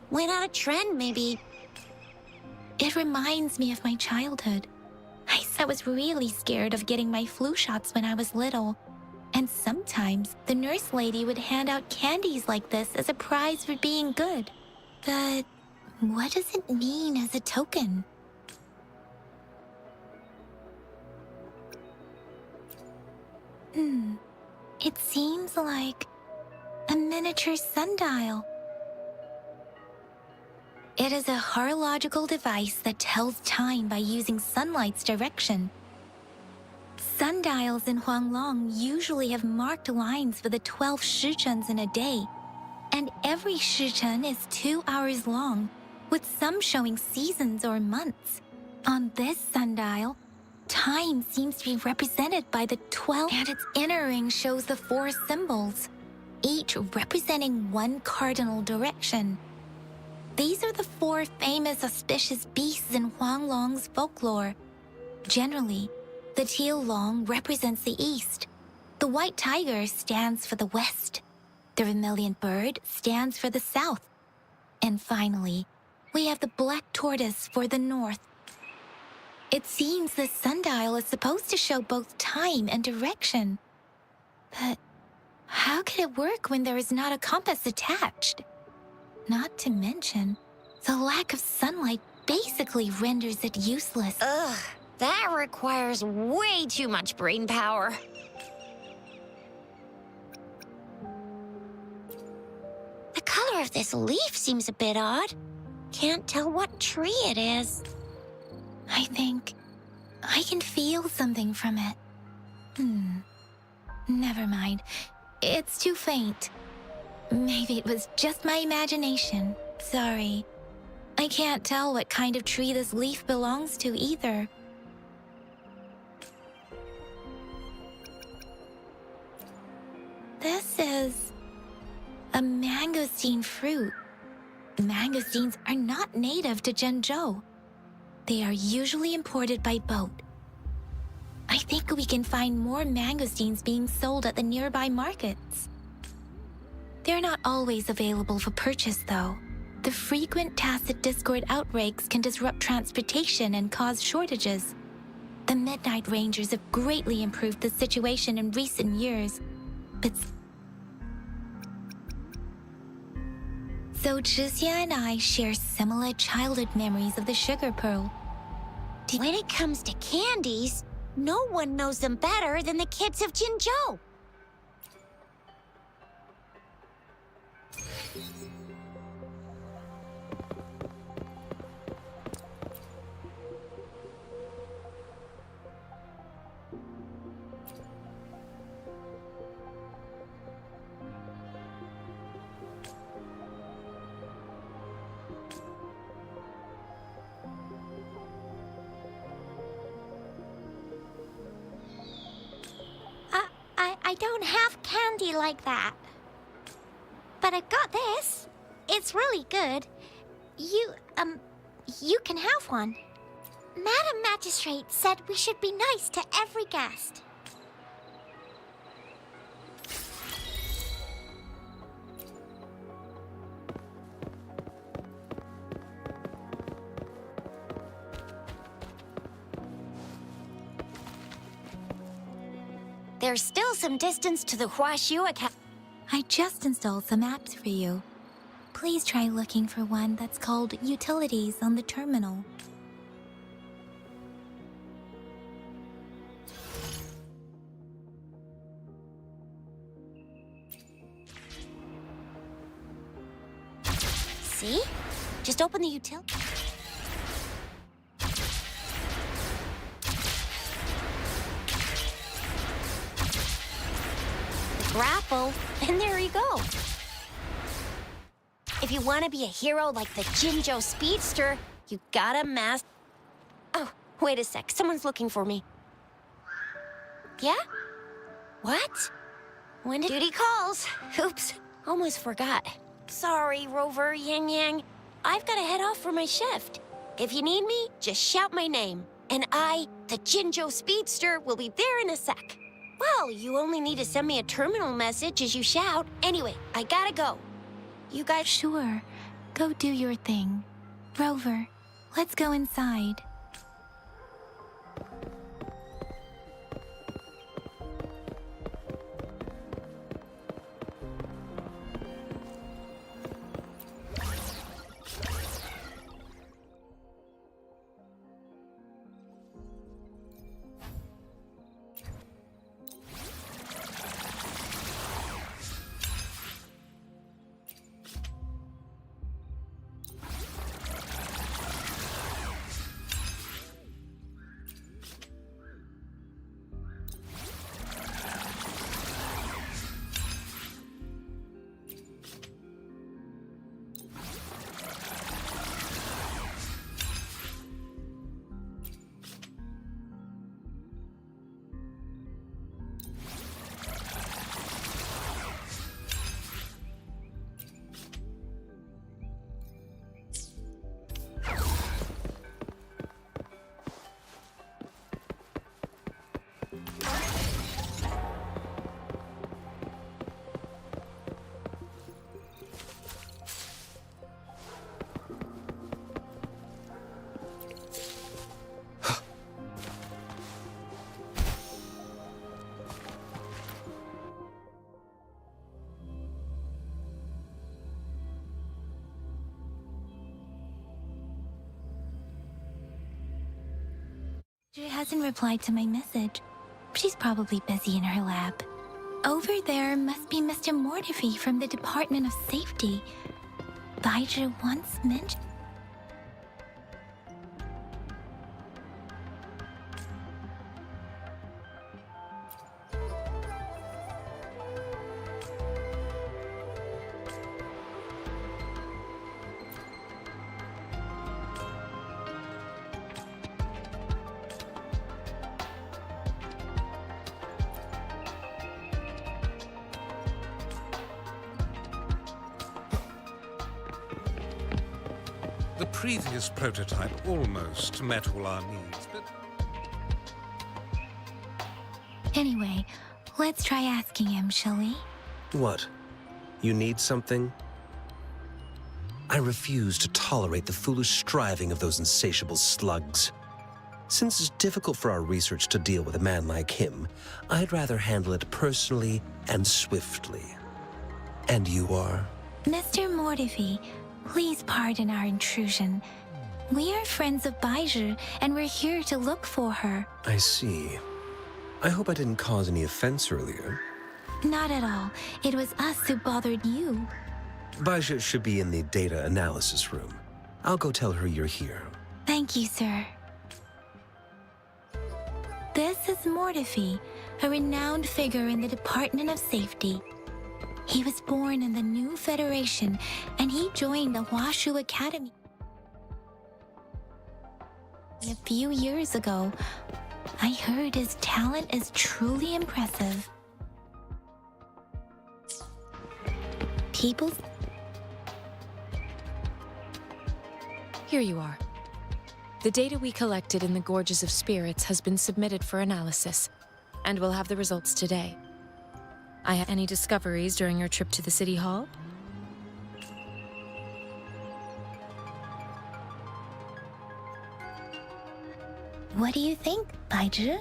Went out of trend, maybe. It reminds me of my childhood. I was really scared of getting my flu shots when I was little. And sometimes the nurse lady would hand out candies like this as a prize for being good. But what does it mean as a token? It seems like a miniature sundial. It is a horological device that tells time by using sunlight's direction. Sundials in Huanglong usually have marked lines for the 12 shichens in a day, and every shichen is 2 hours long, with some showing seasons or months. On this sundial, time seems to be represented by the 12, and its inner ring shows the 4 symbols, each representing one cardinal direction. These are the 4 famous auspicious beasts in Huanglong's folklore. Generally, the teal long represents the east, the white tiger stands for the west, the vermilion bird stands for the south, and finally, we have the black tortoise for the north. It seems the sundial is supposed to show both time and direction. But how could it work when there is not a compass attached? Not to mention, the lack of sunlight basically renders it useless. Ugh, that requires way too much brain power. The color of this leaf seems a bit odd. Can't tell what tree it is. I think I can feel something from it. Never mind. It's too faint. Maybe it was just my imagination. Sorry. I can't tell what kind of tree this leaf belongs to either. This is a mangosteen fruit. Mangosteens are not native to Zhenzhou. They are usually imported by boat. I think we can find more mangosteens being sold at the nearby markets. They're not always available for purchase, though. The frequent tacit discord outbreaks can disrupt transportation and cause shortages. The Midnight Rangers have greatly improved the situation in recent years, but so Zhixia and I share similar childhood memories of the sugar pearl. When it comes to candies, no one knows them better than the kids of Jinzhou. I don't have candy like that. But I've got this. It's really good. You can have one. Madam Magistrate said we should be nice to every guest. There's still some distance to the Huashu Academy. I just installed some apps for you. Please try looking for one that's called Utilities on the terminal. See? Just open the utility. Grapple, and there you go. If you want to be a hero like the Jinzhou Speedster, you gotta master... Oh, wait a sec. Someone's looking for me. Yeah? What? When did... Duty calls. Oops, almost forgot. Sorry, Rover, Yang Yang. I've gotta head off for my shift. If you need me, just shout my name. And I, the Jinzhou Speedster, will be there in a sec. Well, you only need to send me a terminal message as you shout. Anyway, I gotta go. You guys... Sure. Go do your thing. Rover, let's go inside. She hasn't replied to my message. She's probably busy in her lab. Over there must be Mr. Mortifi from the Department of Safety. Baizhi once mentioned... The previous prototype almost met all our needs, but... Anyway, let's try asking him, shall we? What? You need something? I refuse to tolerate the foolish striving of those insatiable slugs. Since it's difficult for our research to deal with a man like him, I'd rather handle it personally and swiftly. And you are? Mr. Mortifi, please pardon our intrusion. We are friends of Baizhi, and we're here to look for her. I see. I hope I didn't cause any offense earlier. Not at all. It was us who bothered you. Baizhi should be in the data analysis room. I'll go tell her you're here. Thank you, sir. This is Mortifi, a renowned figure in the Department of Safety. He was born in the new Federation, and he joined the Huashu Academy a few years ago. I heard his talent is truly impressive. People? Here you are. The data we collected in the Gorges of Spirits has been submitted for analysis, and we'll have the results today. I had any discoveries during your trip to the City Hall? What do you think, Baizhi?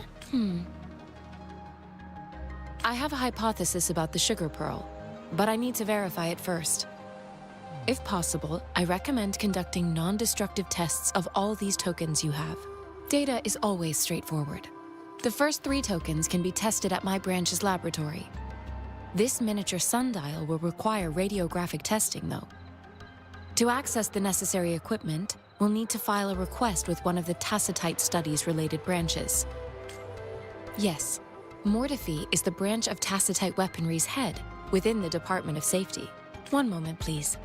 I have a hypothesis about the sugar pearl, but I need to verify it first. If possible, I recommend conducting non-destructive tests of all these tokens you have. Data is always straightforward. The first 3 tokens can be tested at my branch's laboratory. This miniature sundial will require radiographic testing, though. To access the necessary equipment, we'll need to file a request with one of the Tacitite Studies-related branches. Yes, Mortefi is the branch of Tacitite Weaponry's head within the Department of Safety. One moment, please.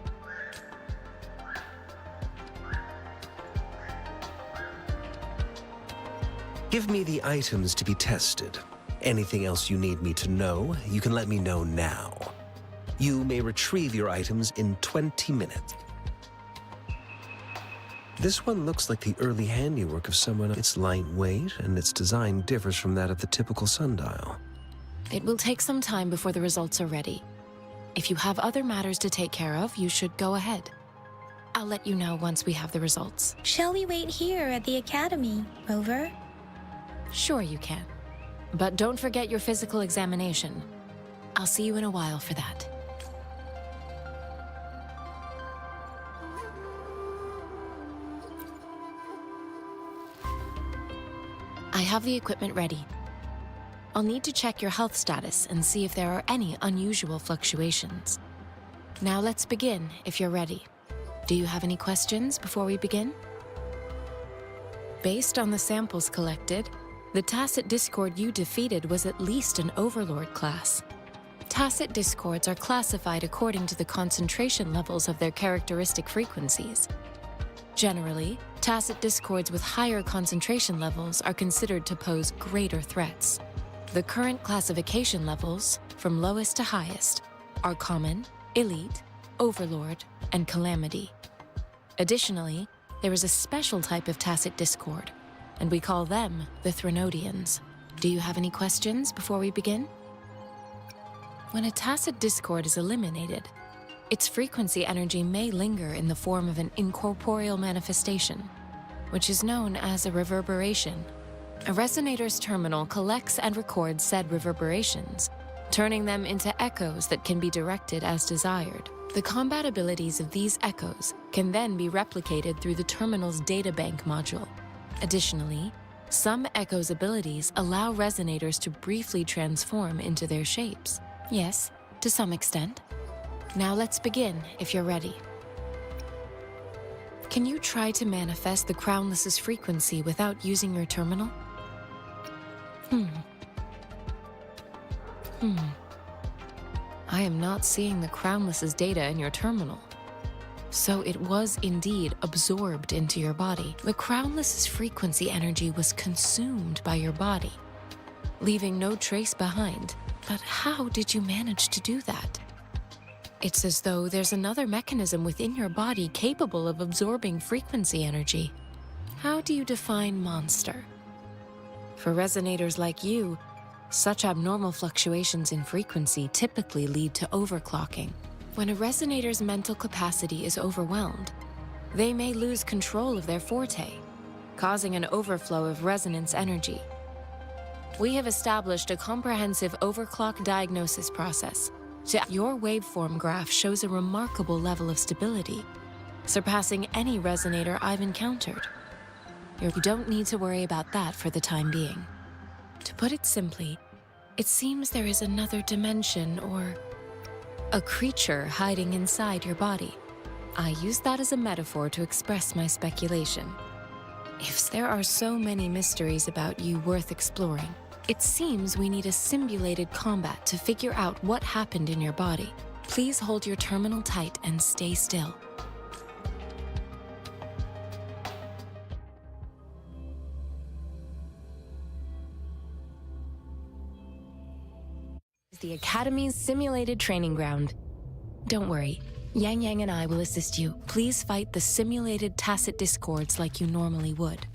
Give me the items to be tested. Anything else you need me to know, you can let me know now. You may retrieve your items in 20 minutes. This one looks like the early handiwork of someone. It's lightweight, and its design differs from that of the typical sundial. It will take some time before the results are ready. If you have other matters to take care of, you should go ahead. I'll let you know once we have the results. Shall we wait here at the academy, Rover? Sure you can. But don't forget your physical examination. I'll see you in a while for that. I have the equipment ready. I'll need to check your health status and see if there are any unusual fluctuations. Now let's begin, if you're ready. Do you have any questions before we begin? Based on the samples collected, the Tacit Discord you defeated was at least an Overlord class. Tacit Discords are classified according to the concentration levels of their characteristic frequencies. Generally, Tacit Discords with higher concentration levels are considered to pose greater threats. The current classification levels, from lowest to highest, are Common, Elite, Overlord, and Calamity. Additionally, there is a special type of Tacit Discord, and we call them the Threnodians. Do you have any questions before we begin? When a Tacit Discord is eliminated, its frequency energy may linger in the form of an incorporeal manifestation, which is known as a reverberation. A resonator's terminal collects and records said reverberations, turning them into echoes that can be directed as desired. The combat abilities of these echoes can then be replicated through the terminal's databank module. Additionally, some echoes' abilities allow resonators to briefly transform into their shapes. Yes, to some extent. Now let's begin, if you're ready. Can you try to manifest the Crownless's frequency without using your terminal? I am not seeing the Crownless's data in your terminal. So it was indeed absorbed into your body. The Crownless's frequency energy was consumed by your body, leaving no trace behind. But how did you manage to do that? It's as though there's another mechanism within your body capable of absorbing frequency energy. How do you define monster? For resonators like you, such abnormal fluctuations in frequency typically lead to overclocking. When a resonator's mental capacity is overwhelmed, they may lose control of their forte, causing an overflow of resonance energy. We have established a comprehensive overclock diagnosis process. Your waveform graph shows a remarkable level of stability, surpassing any resonator I've encountered. You don't need to worry about that for the time being. To put it simply, it seems there is another dimension or a creature hiding inside your body. I use that as a metaphor to express my speculation. If there are so many mysteries about you worth exploring, it seems we need a simulated combat to figure out what happened in your body. Please hold your terminal tight and stay still. The Academy's simulated training ground. Don't worry. Yang Yang and I will assist you. Please fight the simulated tacit discords like you normally would.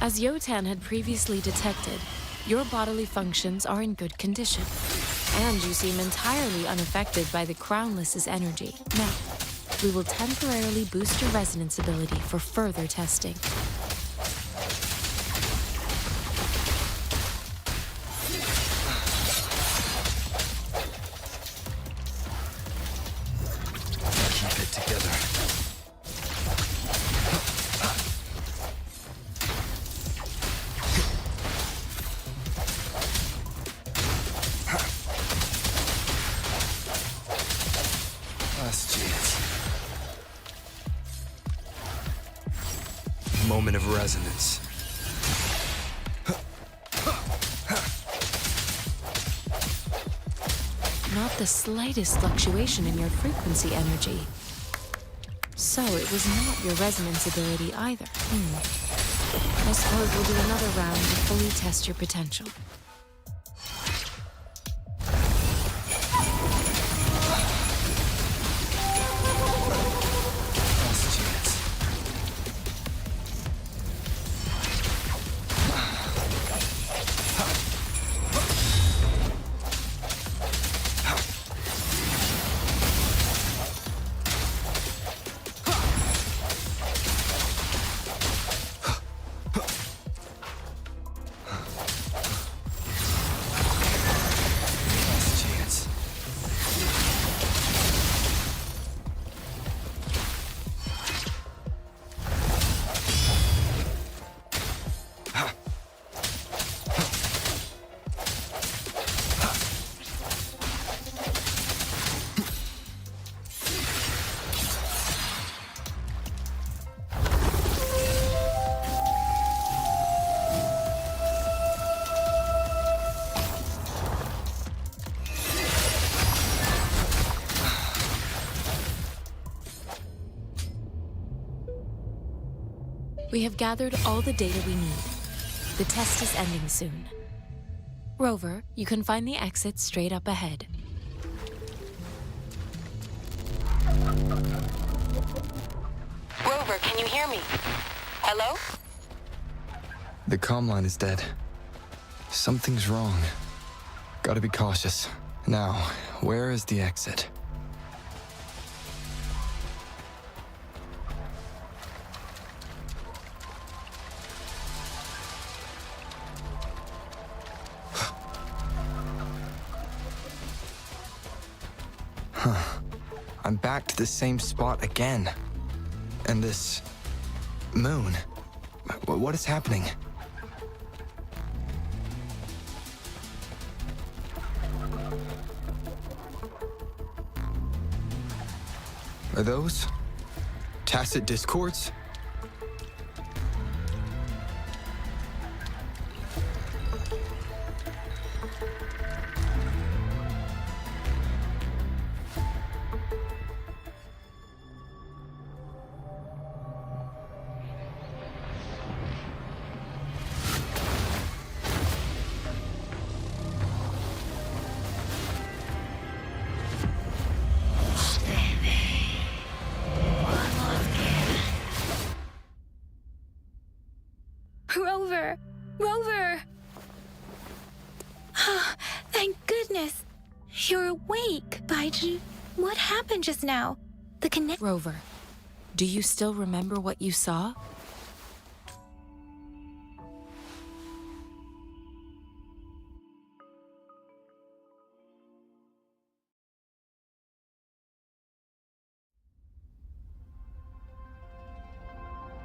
As Yotan had previously detected, your bodily functions are in good condition, and you seem entirely unaffected by the Crownless's energy. Now, we will temporarily boost your resonance ability for further testing. Keep it together. Last chance. Moment of resonance. Not the slightest fluctuation in your frequency energy. So it was not your resonance ability either. I suppose we'll do another round to fully test your potential. Last chance. Last chance. We have gathered all the data we need. The test is ending soon. Rover, you can find the exit straight up ahead. Rover, can you hear me? Hello? The comm line is dead. Something's wrong. Gotta be cautious. Now, where is the exit? I'm back to the same spot again. And this moon. What is happening? Are those tacit discords? Rover! Rover! Thank goodness! You're awake, Baizhi. What happened just now? The connect- Rover, do you still remember what you saw?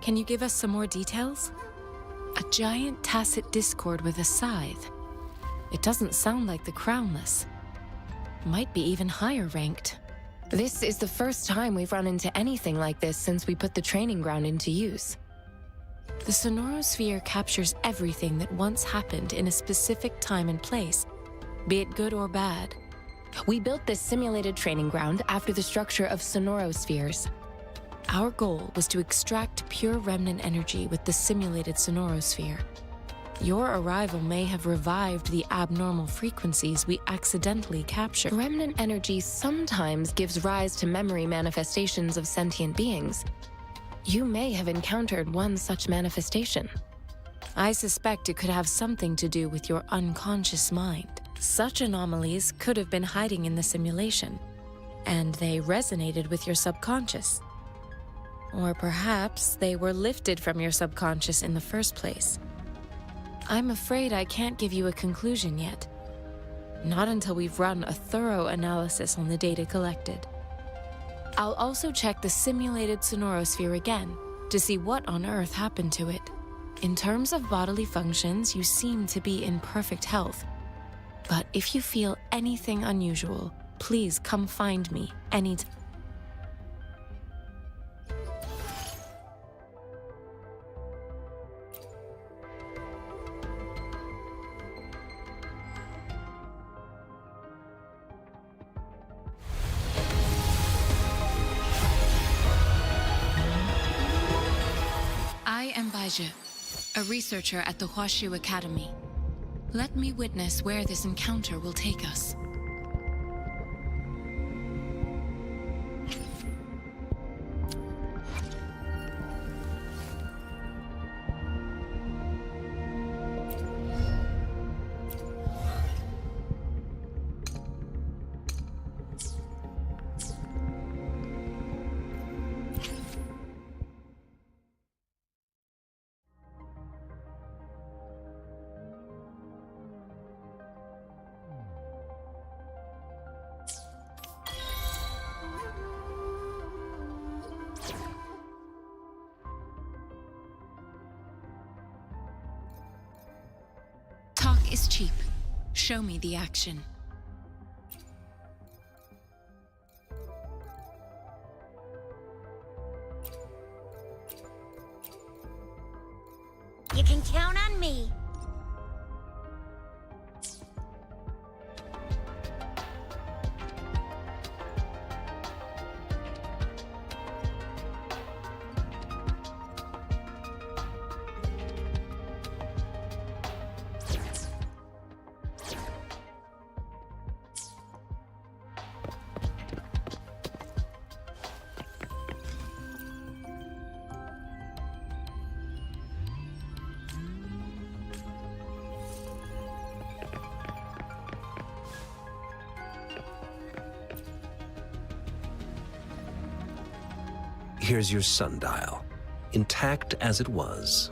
Can you give us some more details? A giant tacit discord with a scythe. It doesn't sound like the Crownless. Might be even higher ranked. This is the first time we've run into anything like this since we put the training ground into use. The Sonorosphere captures everything that once happened in a specific time and place, be it good or bad. We built this simulated training ground after the structure of Sonorospheres. Our goal was to extract pure remnant energy with the simulated Sonorosphere. Your arrival may have revived the abnormal frequencies we accidentally captured. Remnant energy sometimes gives rise to memory manifestations of sentient beings. You may have encountered one such manifestation. I suspect it could have something to do with your unconscious mind. Such anomalies could have been hiding in the simulation, and they resonated with your subconscious. Or perhaps they were lifted from your subconscious in the first place. I'm afraid I can't give you a conclusion yet. Not until we've run a thorough analysis on the data collected. I'll also check the simulated Sonorosphere again to see what on earth happened to it. In terms of bodily functions, you seem to be in perfect health. But if you feel anything unusual, please come find me anytime. I am OøBhai, a researcher at the Huashu Academy. Let me witness where this encounter will take us. Talk is cheap. Show me the action. You can count on me. Here's your sundial, intact as it was.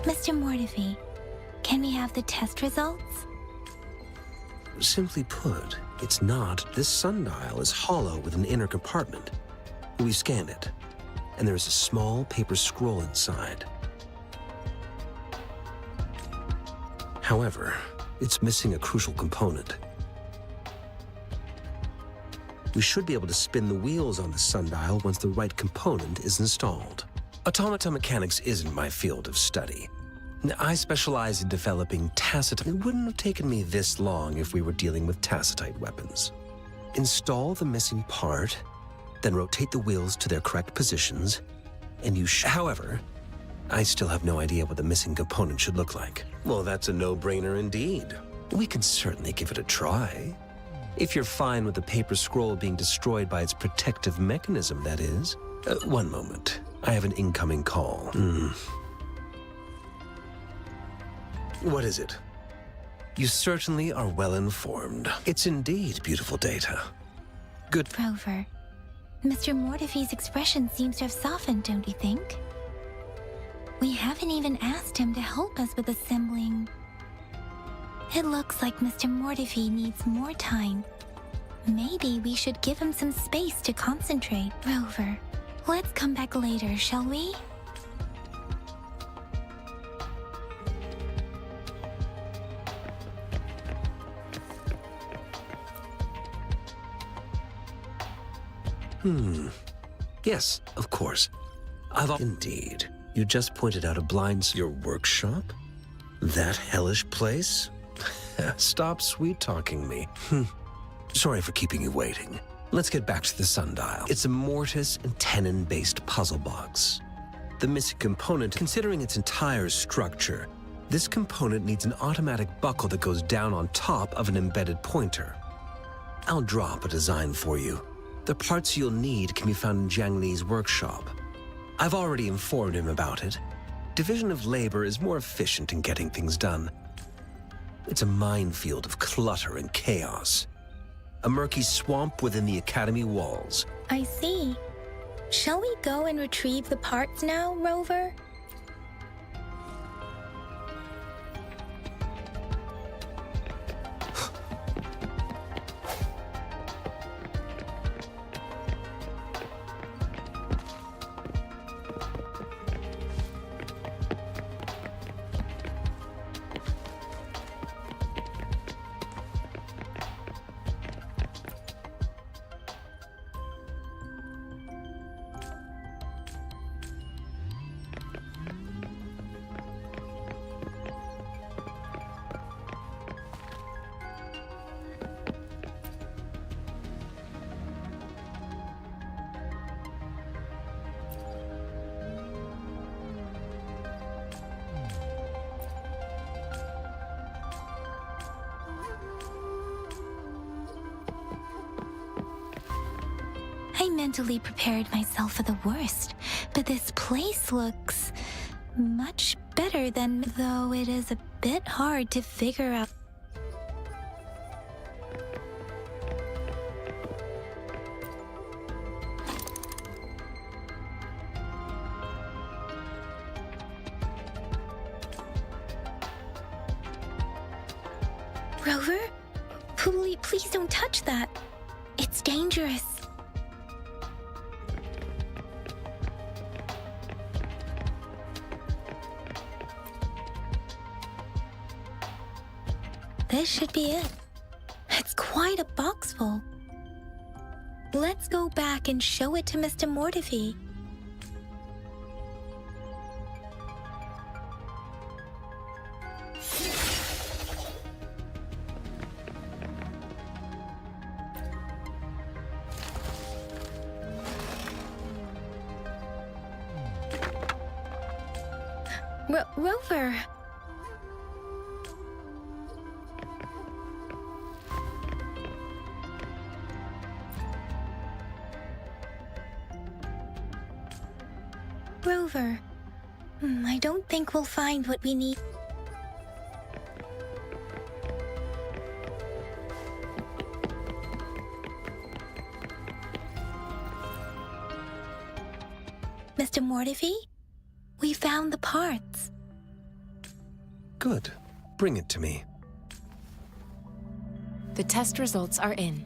Mr. Mortivy, can we have the test results? Simply put, it's not. This sundial is hollow with an inner compartment. We scanned it, and there is a small paper scroll inside. However, it's missing a crucial component. We should be able to spin the wheels on the sundial once the right component is installed. Automata mechanics isn't my field of study. I specialize in developing tacit. It wouldn't have taken me this long if we were dealing with tacitite weapons. Install the missing part, then rotate the wheels to their correct positions, and you However, I still have no idea what the missing component should look like. Well, that's a no-brainer indeed. We can certainly give it a try. If you're fine with the paper scroll being destroyed by its protective mechanism, that is. One moment. I have an incoming call. What is it? You certainly are well informed. It's indeed beautiful data. Good. Rover, Mr. Mortefi's expression seems to have softened, don't you think? We haven't even asked him to help us with assembling. It looks like Mr. Mortefi needs more time. Maybe we should give him some space to concentrate. Rover, let's come back later, shall we? Yes, of course. Indeed. You just pointed out a your workshop? That hellish place? Stop sweet-talking me. Sorry for keeping you waiting. Let's get back to the sundial. It's a mortise and tenon-based puzzle box. The missing component, considering its entire structure, this component needs an automatic buckle that goes down on top of an embedded pointer. I'll draw up a design for you. The parts you'll need can be found in Jiang Li's workshop. I've already informed him about it. Division of labor is more efficient in getting things done. It's a minefield of clutter and chaos. A murky swamp within the academy walls. I see. Shall we go and retrieve the parts now, Rover? I mentally prepared myself for the worst, but this place looks much better than, though it is a bit hard to figure out. Rover? Please don't touch that. It's dangerous. This should be it. It's quite a box full. Let's go back and show it to Mr. Mortefi. Rover. Rover, I don't think we'll find what we need. Mr. Mortefi, we found the parts. Good. Bring it to me. The test results are in.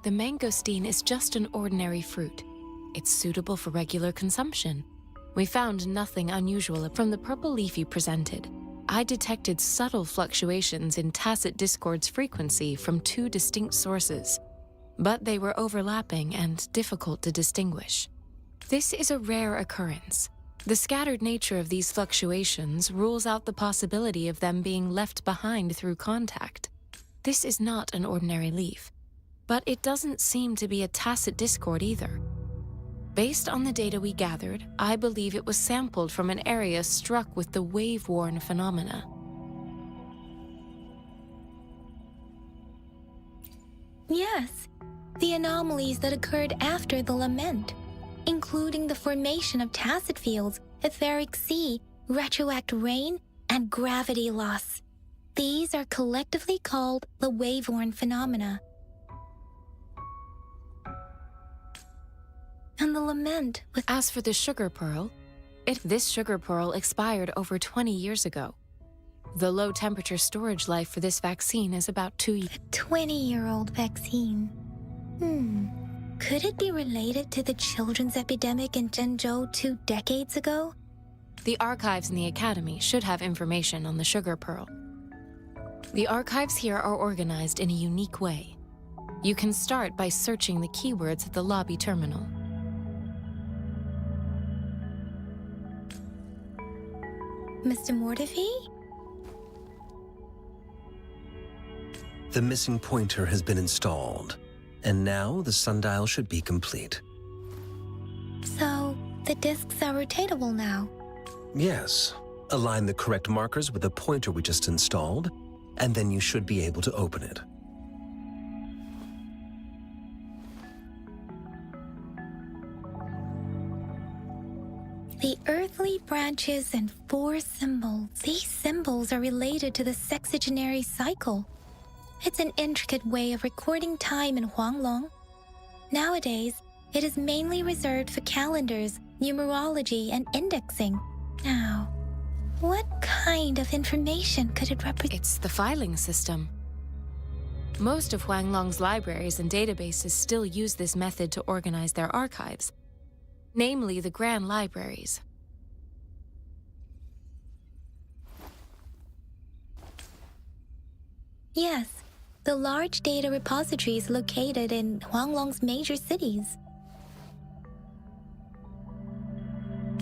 The mangosteen is just an ordinary fruit. It's suitable for regular consumption. We found nothing unusual from the purple leaf you presented. I detected subtle fluctuations in tacit discord's frequency from two distinct sources, but they were overlapping and difficult to distinguish. This is a rare occurrence. The scattered nature of these fluctuations rules out the possibility of them being left behind through contact. This is not an ordinary leaf, but it doesn't seem to be a tacit discord either. Based on the data we gathered, I believe it was sampled from an area struck with the wave-worn phenomena. Yes, the anomalies that occurred after the lament, including the formation of tacit fields, etheric sea, retroact rain, and gravity loss. These are collectively called the waveworn phenomena. And the lament with... As for the sugar pearl, this sugar pearl expired over 20 years ago. The low-temperature storage life for this vaccine is about 2 years. A 20-year-old vaccine. Could it be related to the children's epidemic in Zhengzhou 2 decades ago? The archives in the Academy should have information on the sugar pearl. The archives here are organized in a unique way. You can start by searching the keywords at the lobby terminal. Mr. Mortefi? The missing pointer has been installed, and now the sundial should be complete. So, the discs are rotatable now? Yes. Align the correct markers with the pointer we just installed, and then you should be able to open it. The earthly branches and 4 symbols. These symbols are related to the sexagenary cycle. It's an intricate way of recording time in Huanglong. Nowadays, it is mainly reserved for calendars, numerology, and indexing. Now, what kind of information could it represent? It's the filing system. Most of Huanglong's libraries and databases still use this method to organize their archives, namely the Grand Libraries. Yes, the large data repositories located in Huanglong's major cities.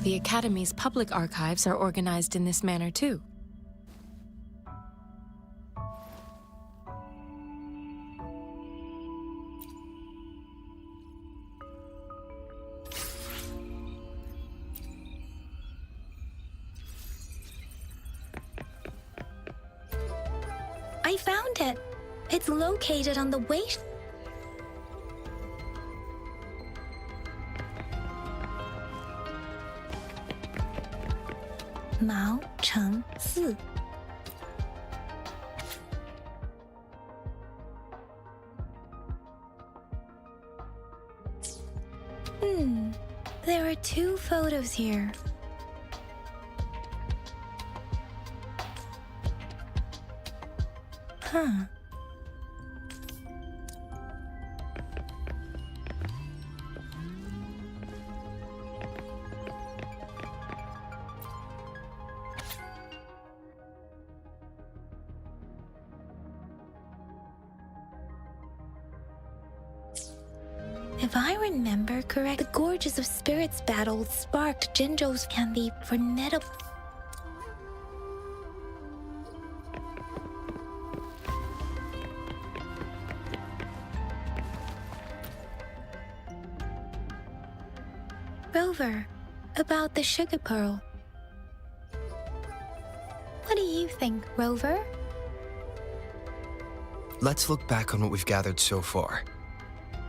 The Academy's public archives are organized in this manner too. I found it. It's located on the waste. Mao Cheng Si. There are 2 photos here. Huh. If I remember correct, the Gorges of Spirits battle sparked Jinzhou's can be formidable. Rover, about the sugar pearl. What do you think, Rover? Let's look back on what we've gathered so far.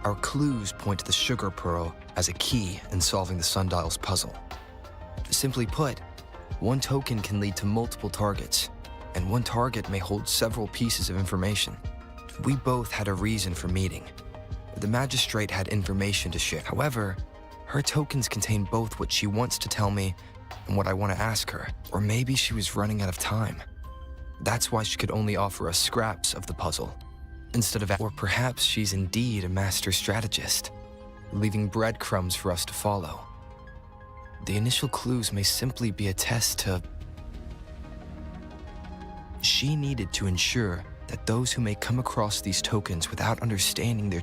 Our clues point to the sugar pearl as a key in solving the sundial's puzzle. Simply put, one token can lead to multiple targets, and one target may hold several pieces of information. We both had a reason for meeting. The magistrate had information to share. However, her tokens contain both what she wants to tell me and what I want to ask her. Or maybe she was running out of time. That's why she could only offer us scraps of the puzzle, instead of... Or perhaps she's indeed a master strategist, leaving breadcrumbs for us to follow. The initial clues may simply be a test to... She needed to ensure that those who may come across these tokens without understanding their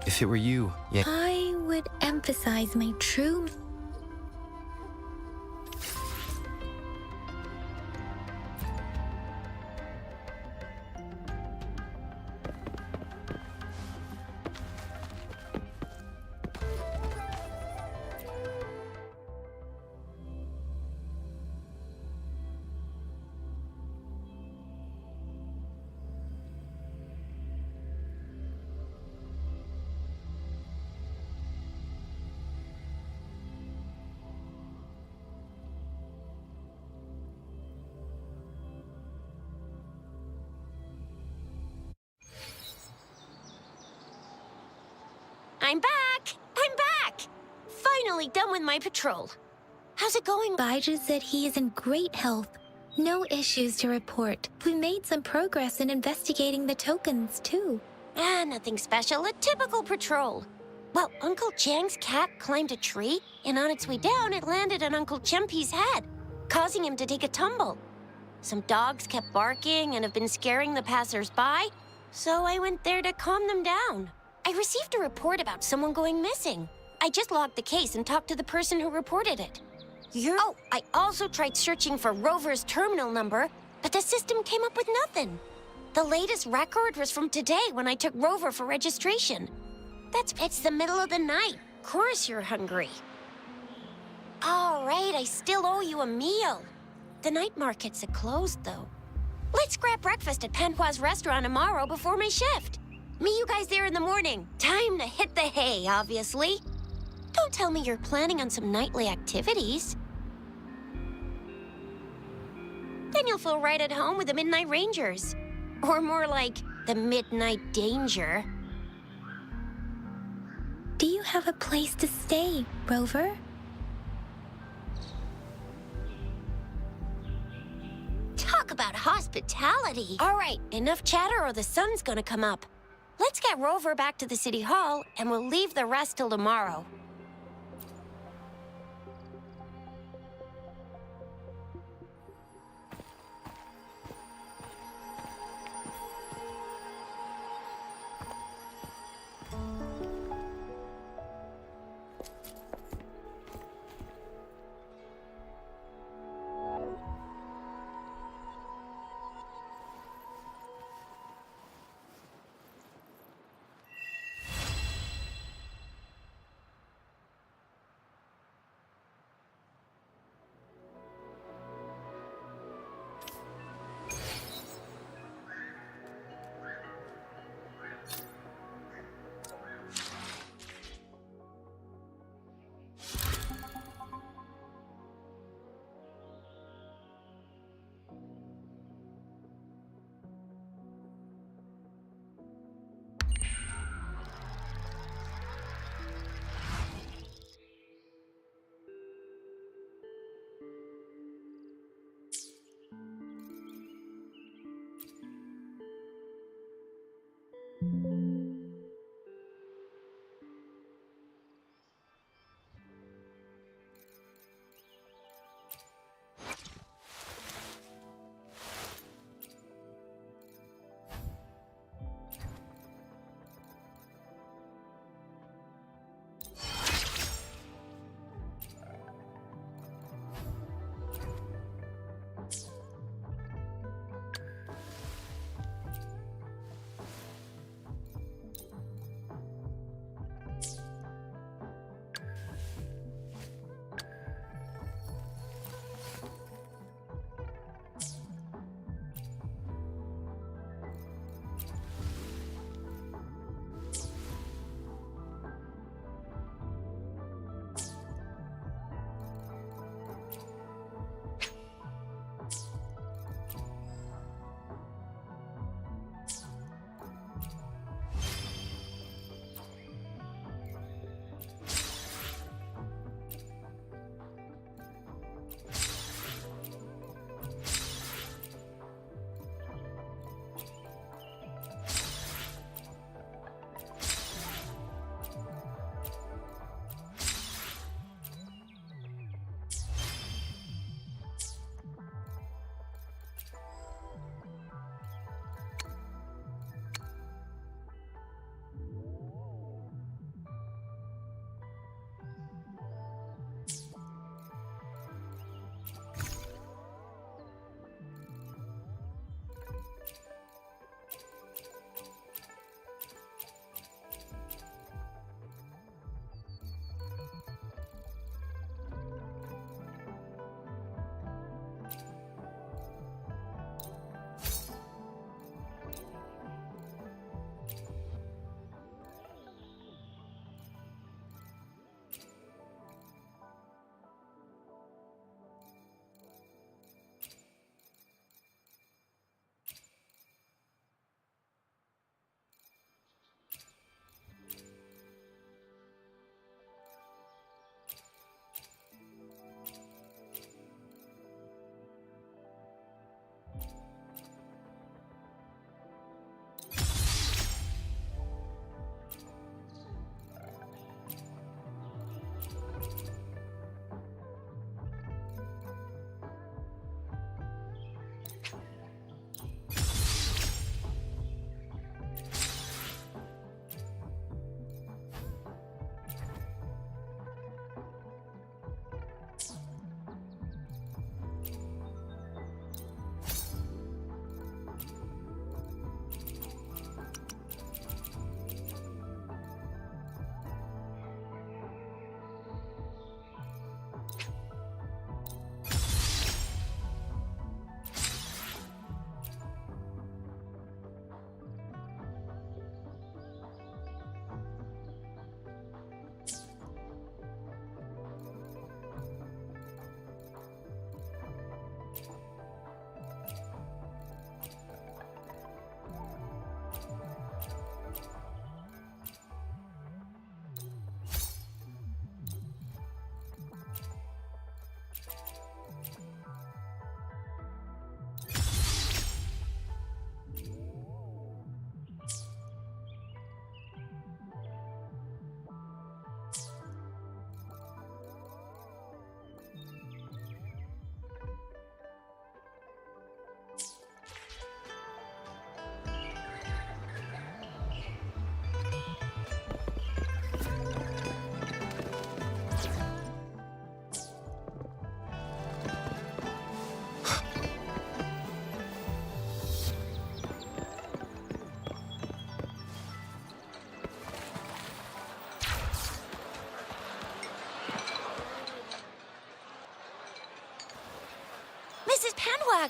If it were you, yeah. I would emphasize my true... I'm back! I'm back! Finally done with my patrol. How's it going? Baiju said he is in great health. No issues to report. We made some progress in investigating the tokens, too. Nothing special. A typical patrol. Well, Uncle Chang's cat climbed a tree, and on its way down, it landed on Uncle Chempi's head, causing him to take a tumble. Some dogs kept barking and have been scaring the passers-by, so I went there to calm them down. I received a report about someone going missing. I just logged the case and talked to the person who reported it. Oh, I also tried searching for Rover's terminal number, but the system came up with nothing. The latest record was from today when I took Rover for registration. It's the middle of the night. Of course you're hungry. All right, I still owe you a meal. The night markets are closed, though. Let's grab breakfast at Panhua's restaurant tomorrow before my shift. Meet you guys there in the morning. Time to hit the hay, obviously. Don't tell me you're planning on some nightly activities. Then you'll feel right at home with the Midnight Rangers. Or more like, the Midnight Danger. Do you have a place to stay, Rover? Talk about hospitality. All right, enough chatter or the sun's gonna come up. Let's get Rover back to the city hall, and we'll leave the rest till tomorrow.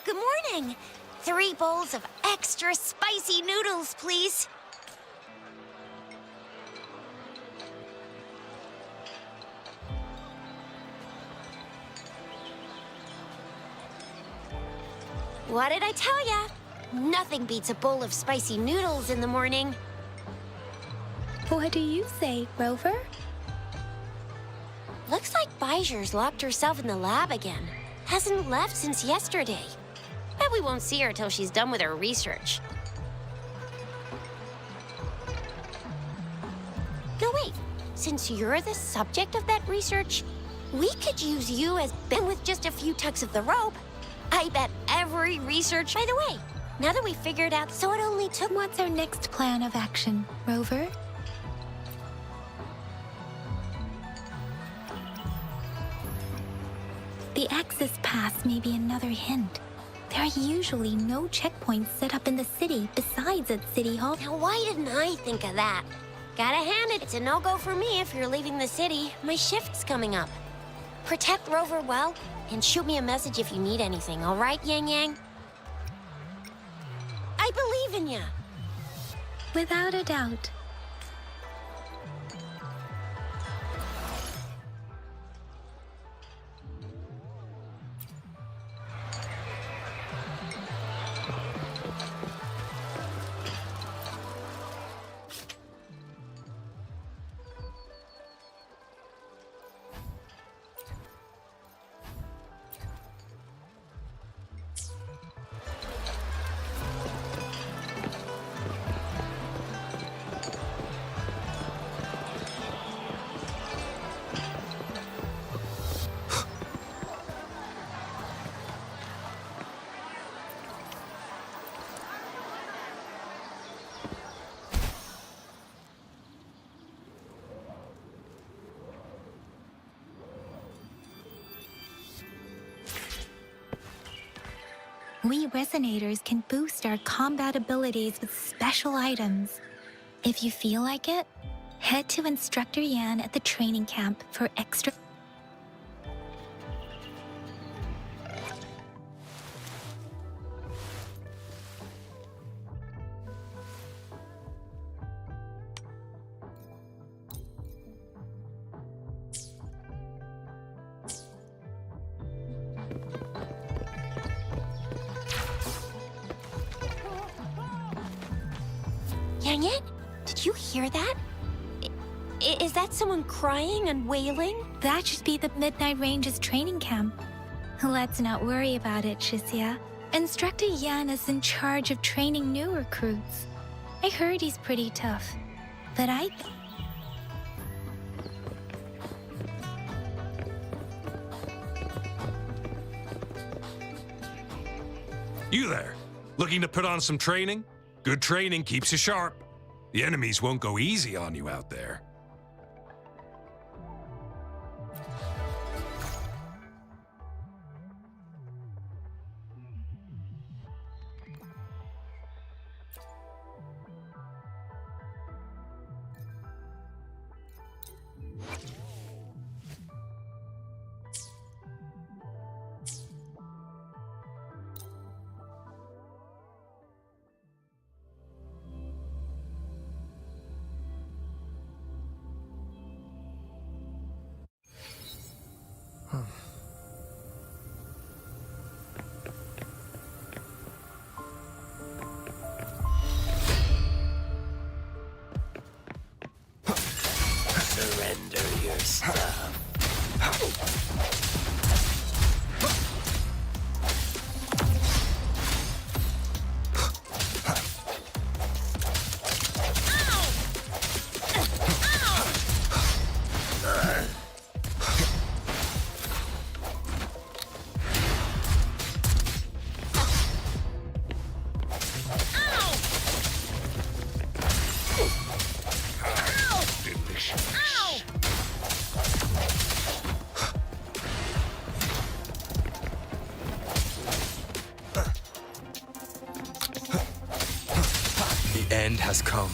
good morning. 3 bowls of extra spicy noodles, please. What did I tell ya? Nothing beats a bowl of spicy noodles in the morning. What do you say, Rover? Looks like Baijer's locked herself in the lab again. Hasn't left since yesterday. Bet we won't see her till she's done with her research. No, wait. Since you're the subject of that research, we could use you as Ben with just a few tugs of the rope. I bet every research... By the way, now that we figured out, so it only took... What's our next plan of action, Rover? The Axis Pass may be another hint. There are usually no checkpoints set up in the city besides at City Hall. Now, why didn't I think of that? Gotta hand it, it's a no-go for me if you're leaving the city. My shift's coming up. Protect Rover well, and shoot me a message if you need anything, all right, Yang Yang? I believe in ya. Without a doubt. We Resonators can boost our combat abilities with special items. If you feel like it, head to Instructor Yan at the training camp for extra... Yang Yang, did you hear that? Is that someone crying and wailing? That should be the Midnight Range's training camp. Let's not worry about it, Shisia. Instructor Yan is in charge of training new recruits. I heard he's pretty tough, but You there, looking to put on some training? Good training keeps you sharp. The enemies won't go easy on you out there. Surrender your stuff. The end has come.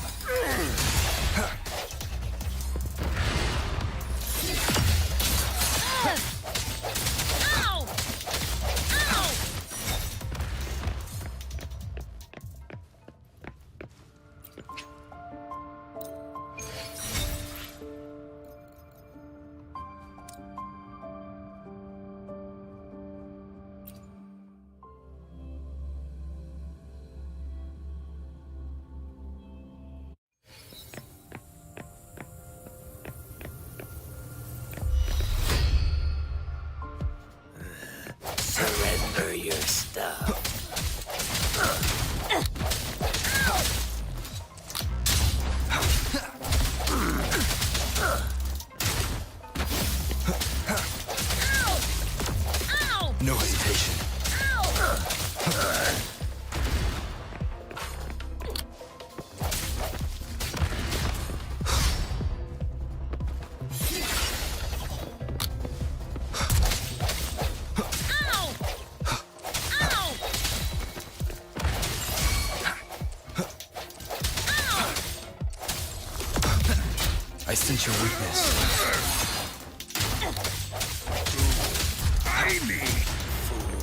Sense your weakness. I need food.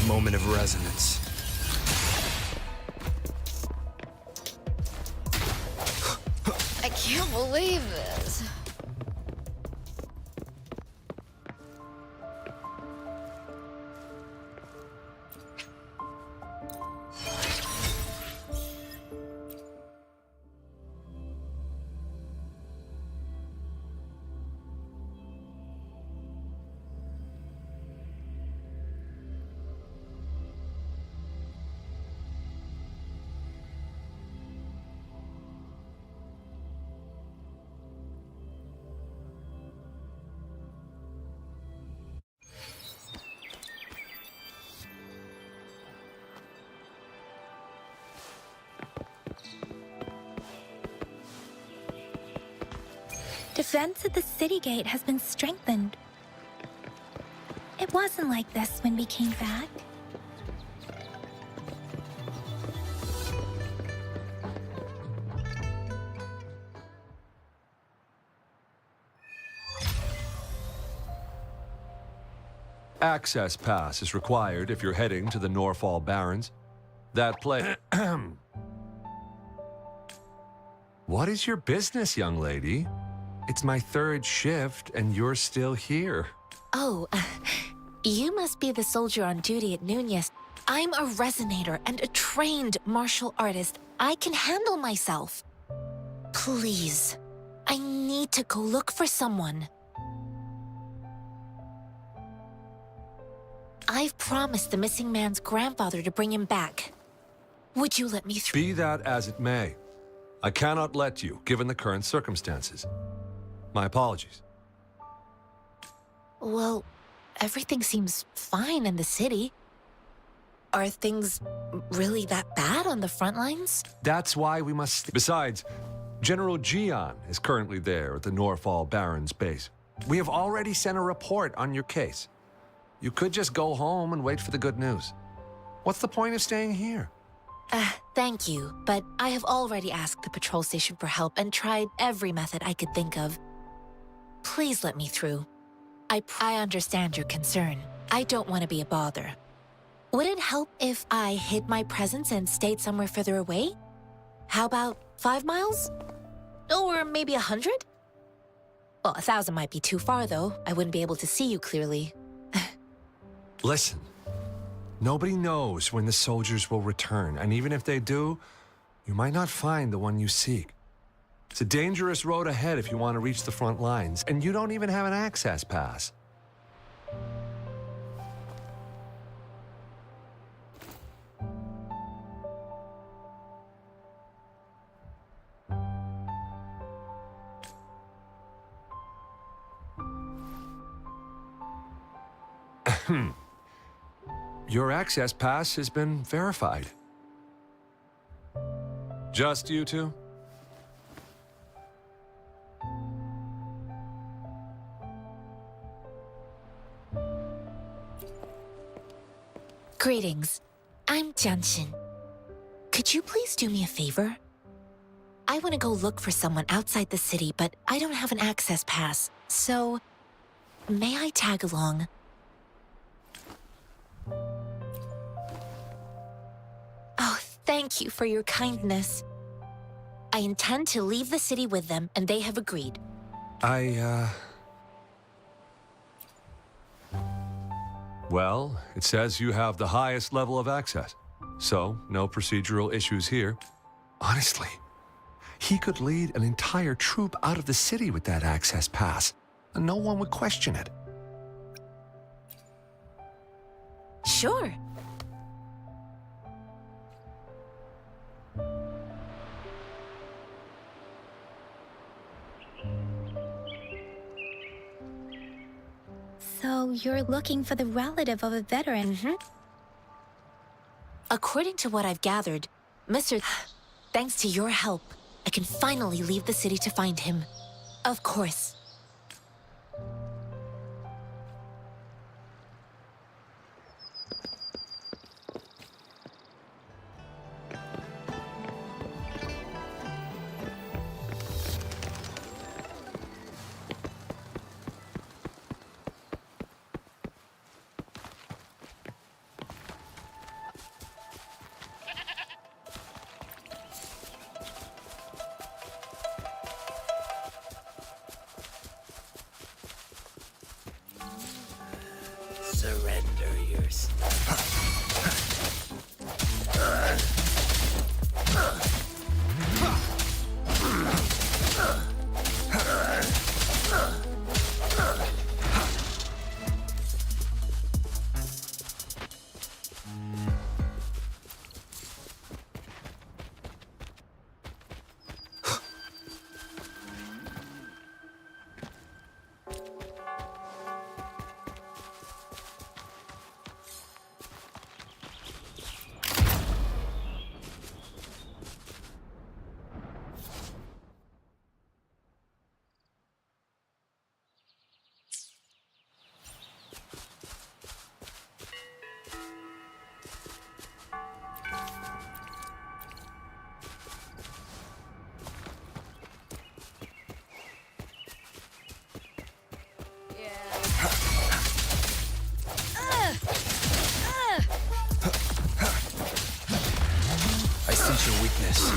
Moment of resonance. I can't believe this. Defense at the city gate has been strengthened. It wasn't like this when we came back. Access pass is required if you're heading to the Norfall Barrens. That place. What is your business, young lady? It's my third shift, and you're still here. Oh, you must be the soldier on duty at Nunez. I'm a resonator and a trained martial artist. I can handle myself. Please, I need to go look for someone. I've promised the missing man's grandfather to bring him back. Would you let me through? Be that as it may, I cannot let you, given the current circumstances. My apologies. Well, everything seems fine in the city. Are things really that bad on the front lines? That's why we must... Besides, General Jian is currently there at the Norfall Barrens base. We have already sent a report on your case. You could just go home and wait for the good news. What's the point of staying here? Thank you, but I have already asked the patrol station for help and tried every method I could think of. Please let me through. I understand your concern. I don't want to be a bother. Would it help if I hid my presence and stayed somewhere further away? How about 5 miles? Or maybe 100? Well, 1,000 might be too far, though. I wouldn't be able to see you clearly. Listen, nobody knows when the soldiers will return, and even if they do, you might not find the one you seek. It's a dangerous road ahead if you want to reach the front lines, and you don't even have an access pass. Your access pass has been verified. Just you two? Greetings. I'm Jianshin. Could you please do me a favor? I want to go look for someone outside the city, but I don't have an access pass. So, may I tag along? Oh, thank you for your kindness. I intend to leave the city with them, and they have agreed. Well, it says you have the highest level of access, so no procedural issues here. Honestly, he could lead an entire troop out of the city with that access pass, and no one would question it. Sure. So you're looking for the relative of a veteran? Mm-hmm. According to what I've gathered, Mr. Thanks to your help, I can finally leave the city to find him. Of course. surrender yourself. I sense your weakness.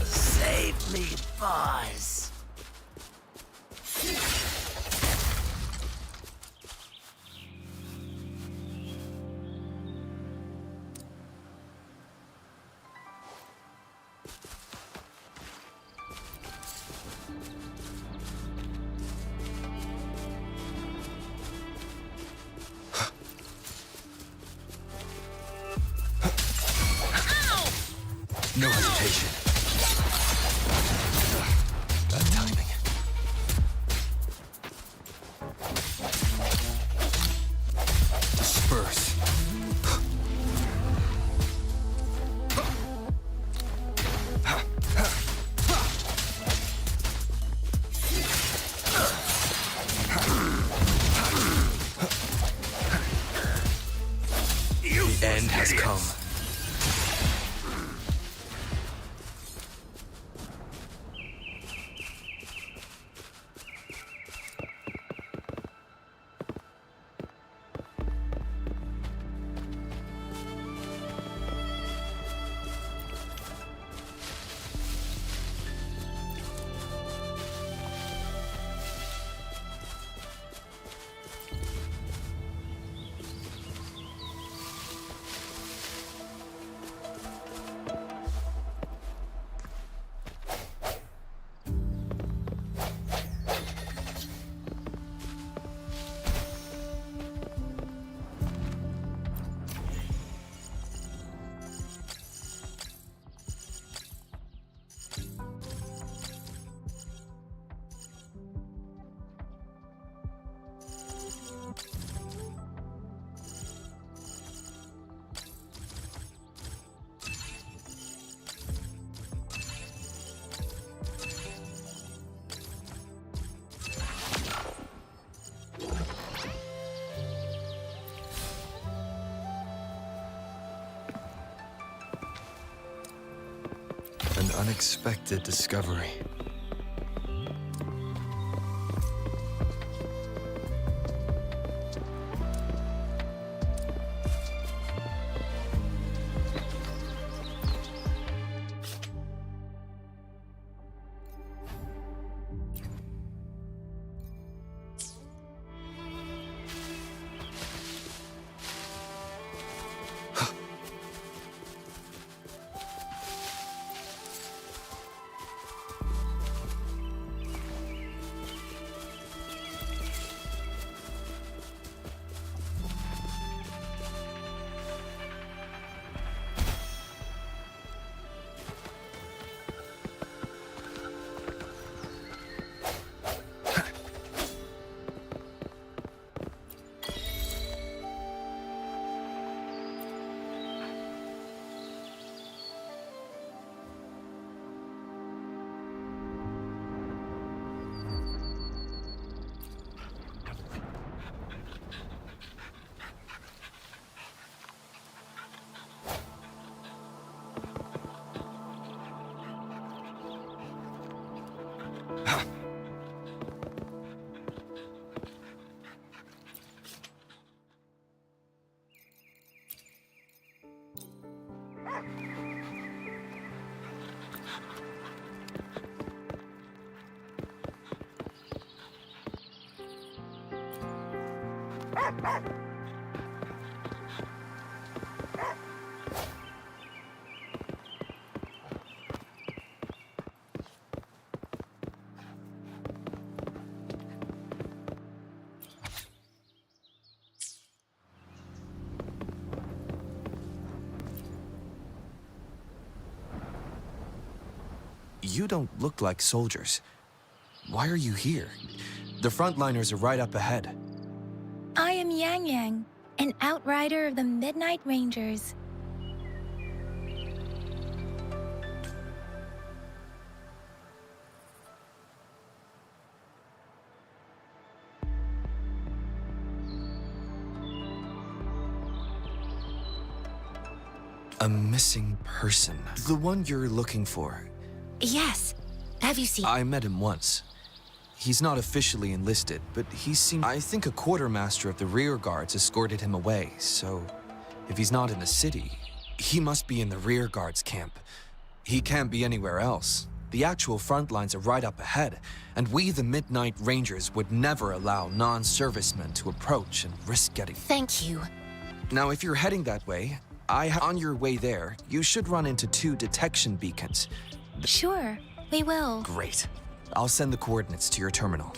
Save me, boss. No hesitation. Bad timing. Disperse. The end has come. An unexpected discovery. You don't look like soldiers. Why are you here? The frontliners are right up ahead. I am Yang Yang, an outrider of the Midnight Rangers. A missing person. The one you're looking for. Yes. Have you seen... I met him once. He's not officially enlisted, but he seemed... I think a quartermaster of the rear guards escorted him away, so... if he's not in the city, he must be in the rear guards camp. He can't be anywhere else. The actual front lines are right up ahead, and we, the Midnight Rangers, would never allow non-servicemen to approach and risk getting... Thank you. Now, if you're heading that way, on your way there, you should run into 2 detection beacons. Sure, we will. Great. I'll send the coordinates to your terminal.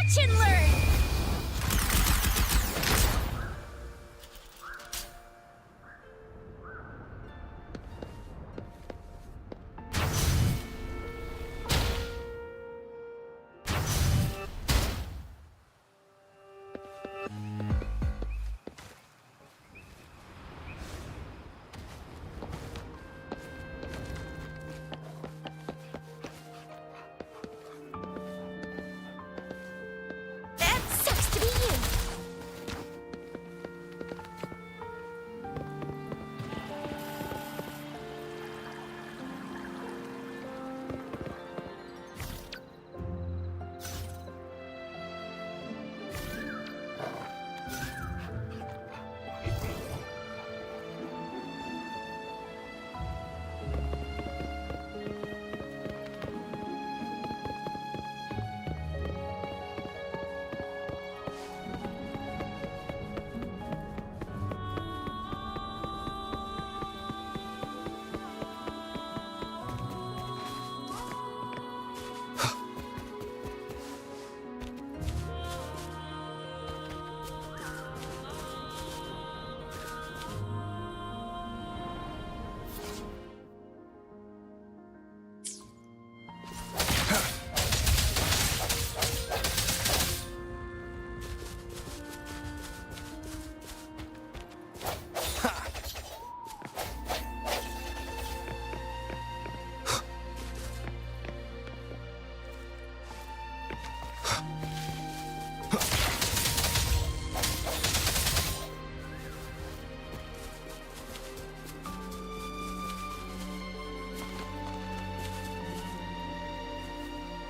Watch and learn! That sucks to be you.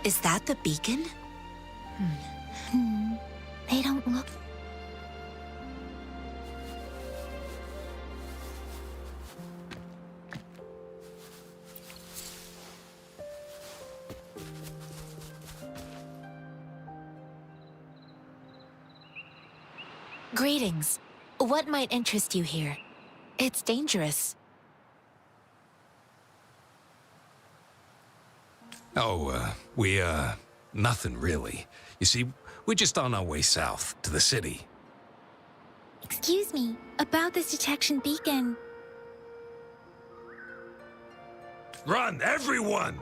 Is that the beacon? They don't look... Greetings. What might interest you here? It's dangerous. Oh, nothing really. You see, we're just on our way south to the city. Excuse me, about this detection beacon. Run, everyone!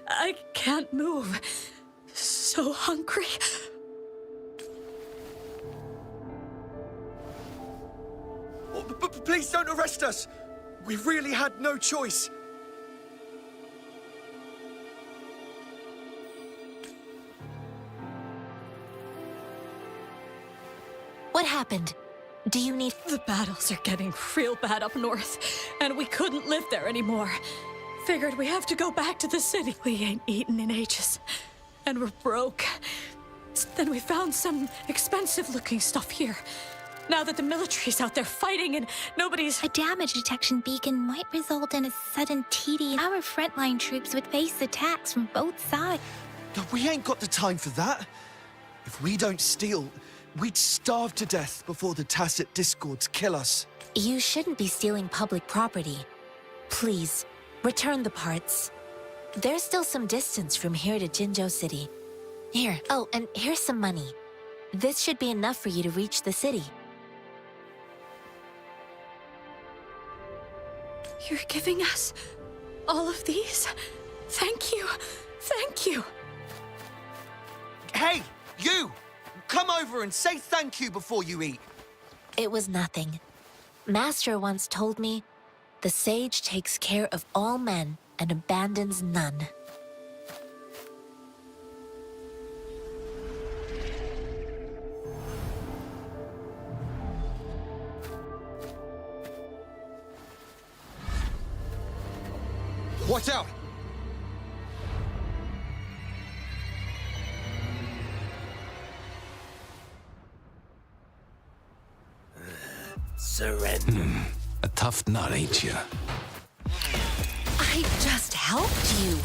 I can't move. So hungry. Please don't arrest us! We really had no choice. What happened? Do you need... The battles are getting real bad up north, and we couldn't live there anymore. Figured we have to go back to the city. We ain't eaten in ages, and we're broke. Then we found some expensive-looking stuff here. Now that the military's out there fighting and nobody's... A damage detection beacon might result in a sudden TD. Our frontline troops would face attacks from both sides. We ain't got the time for that. If we don't steal, we'd starve to death before the tacit discords kill us. You shouldn't be stealing public property. Please, return the parts. There's still some distance from here to Jinzhou City. Here, oh, and here's some money. This should be enough for you to reach the city. You're giving us all of these? Thank you. Thank you. Hey, you! Come over and say thank you before you eat. It was nothing. Master once told me, the sage takes care of all men and abandons none. Watch out! Surrender. A tough nut, ain't you? I just helped you.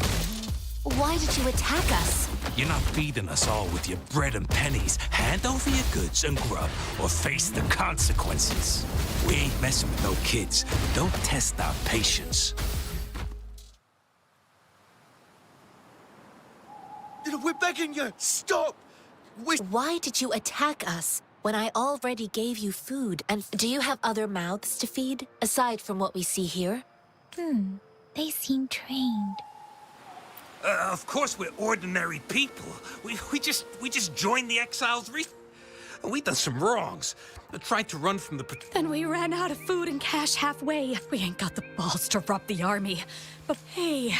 Why did you attack us? You're not feeding us all with your bread and pennies. Hand over your goods and grub, or face the consequences. We ain't messing with no kids. Don't test our patience. We're begging you, stop! Why did you attack us when I already gave you food? And do you have other mouths to feed, aside from what we see here? They seem trained. Of course we're ordinary people. We just joined the Exiles and we done some wrongs. Tried to run from the... Then we ran out of food and cash halfway. We ain't got the balls to rob the army. But hey,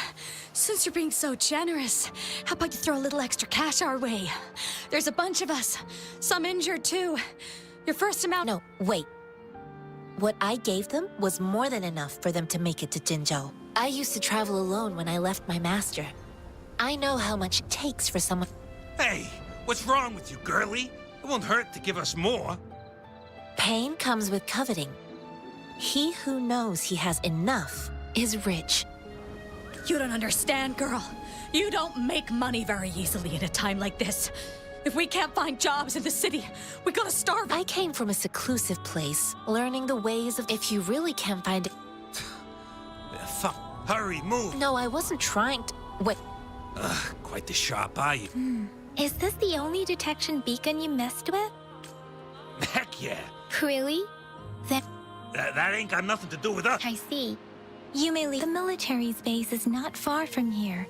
since you're being so generous, how about you throw a little extra cash our way? There's a bunch of us, some injured too. Your first amount... No, wait. What I gave them was more than enough for them to make it to Jinzhou. I used to travel alone when I left my master. I know how much it takes for someone... Hey, what's wrong with you, girlie? It won't hurt to give us more. Pain comes with coveting. He who knows he has enough is rich. You don't understand, girl. You don't make money very easily in a time like this. If we can't find jobs in the city, we're gonna starve. I came from a seclusive place, learning the ways of... If you really can't find... Hurry, move. No, I wasn't trying to... Wait. Quite the sharp eye. Is this the only detection beacon you messed with? Heck yeah. Really? That ain't got nothing to do with us. I see. You may leave. The military's base is not far from here.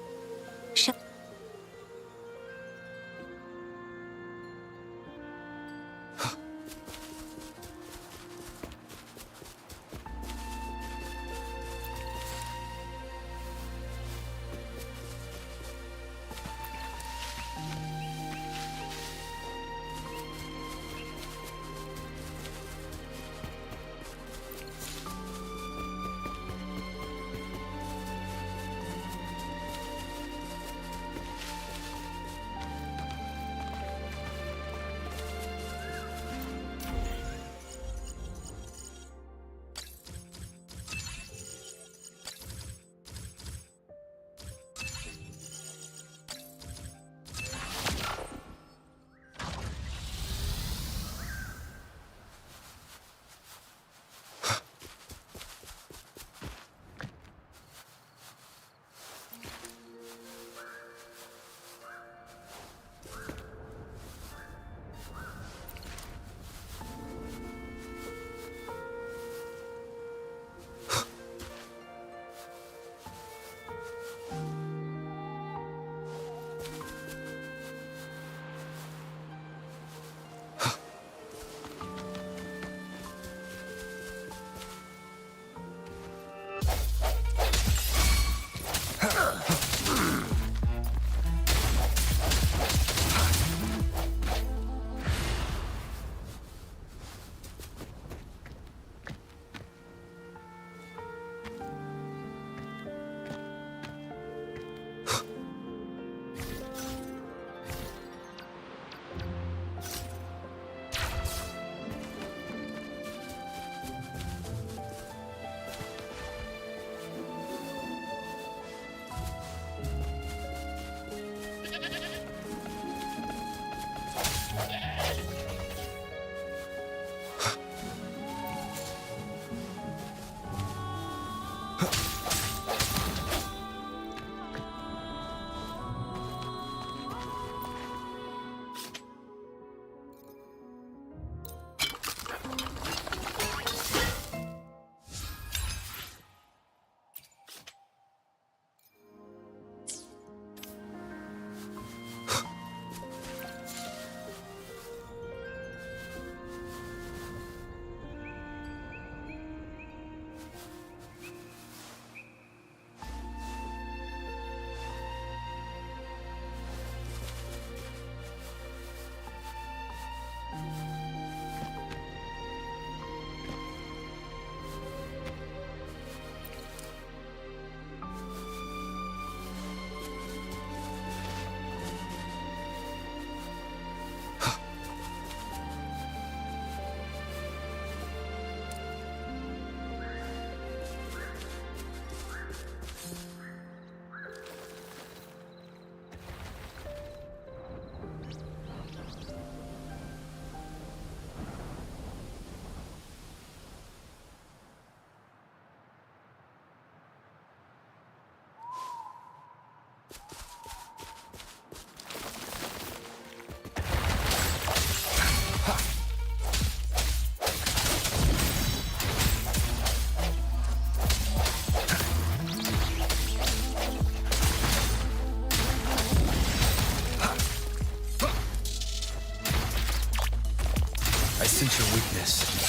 I sense your weakness.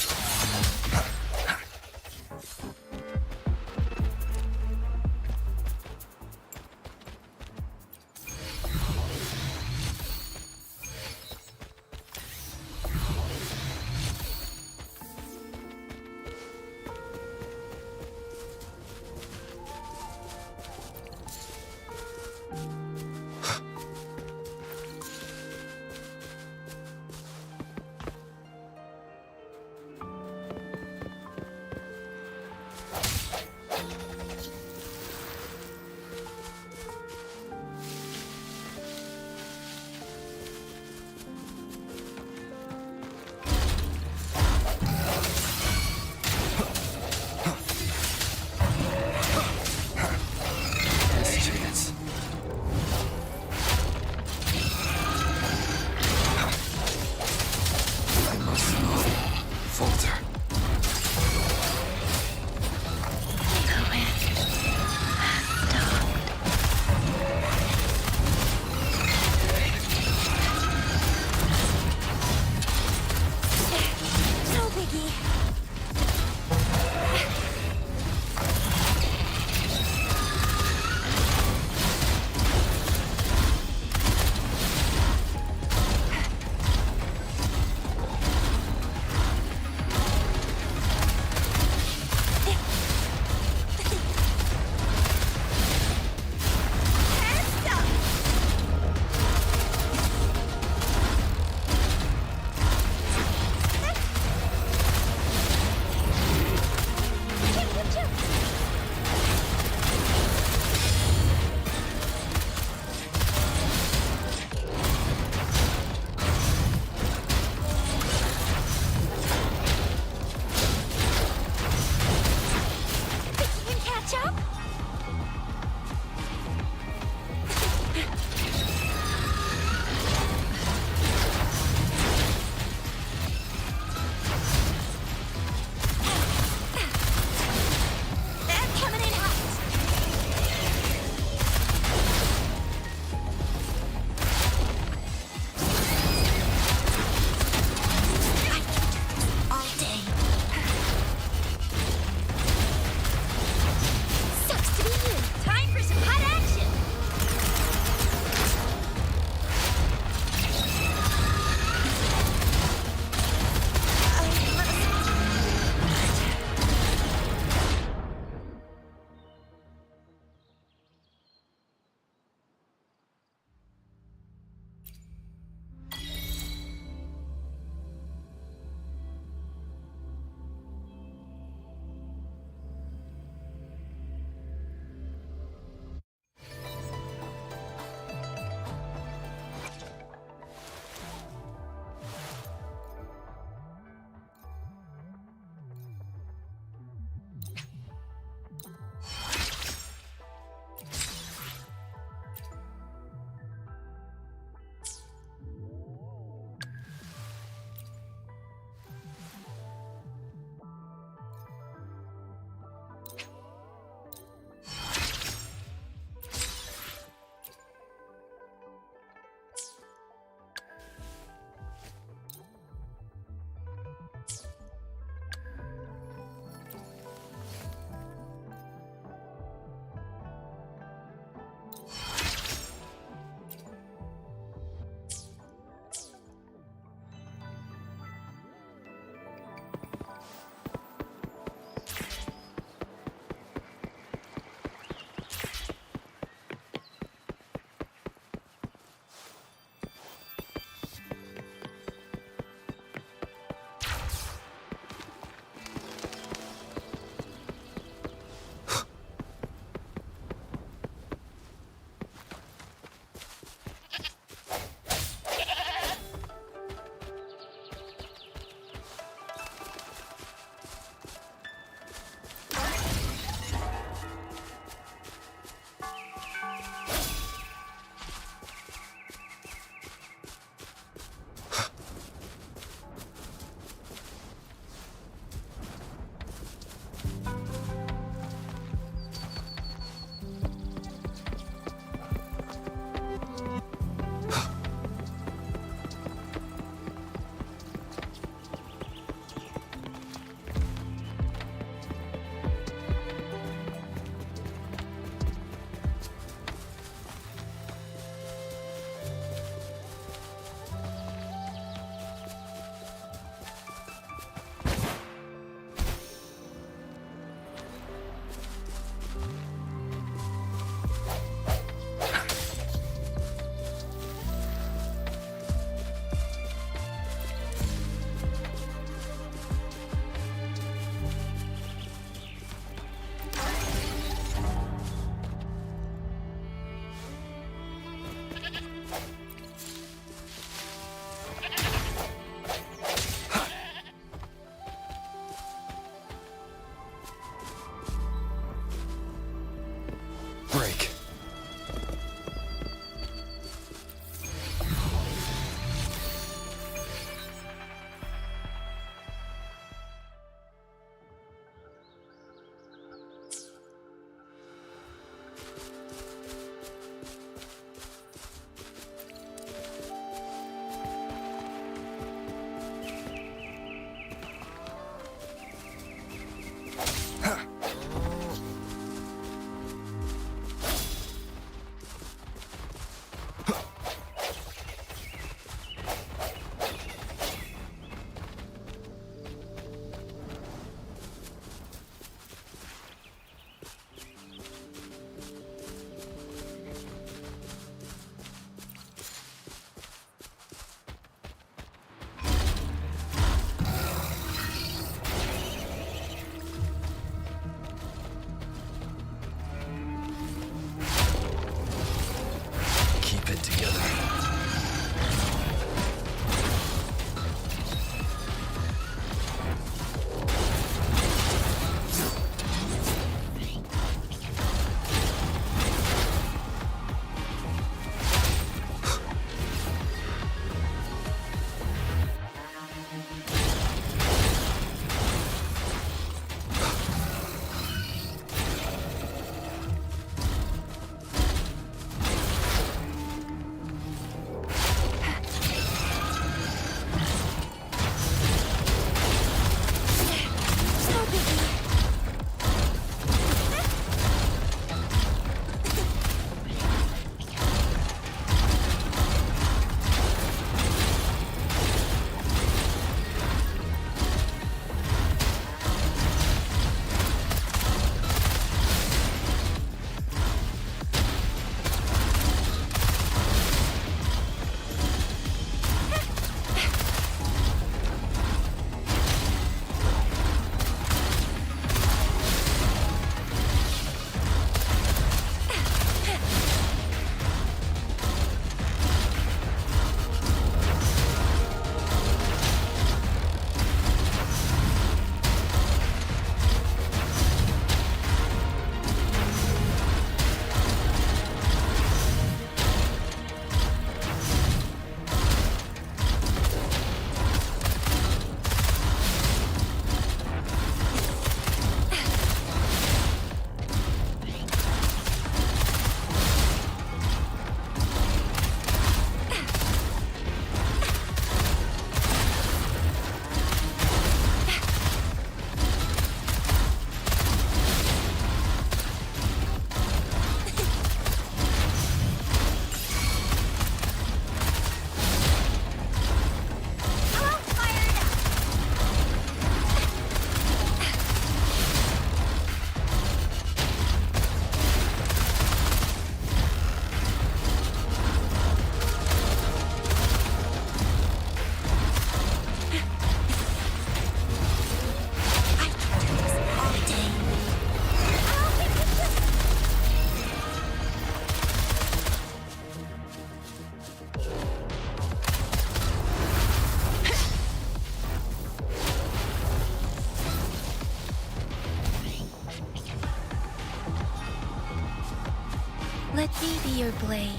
your blade.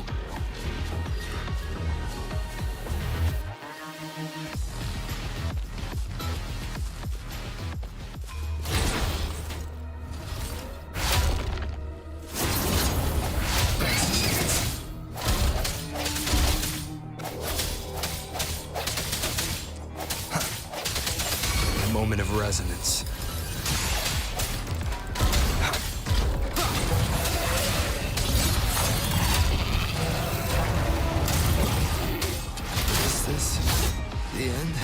Moment of resonance. Is this the end?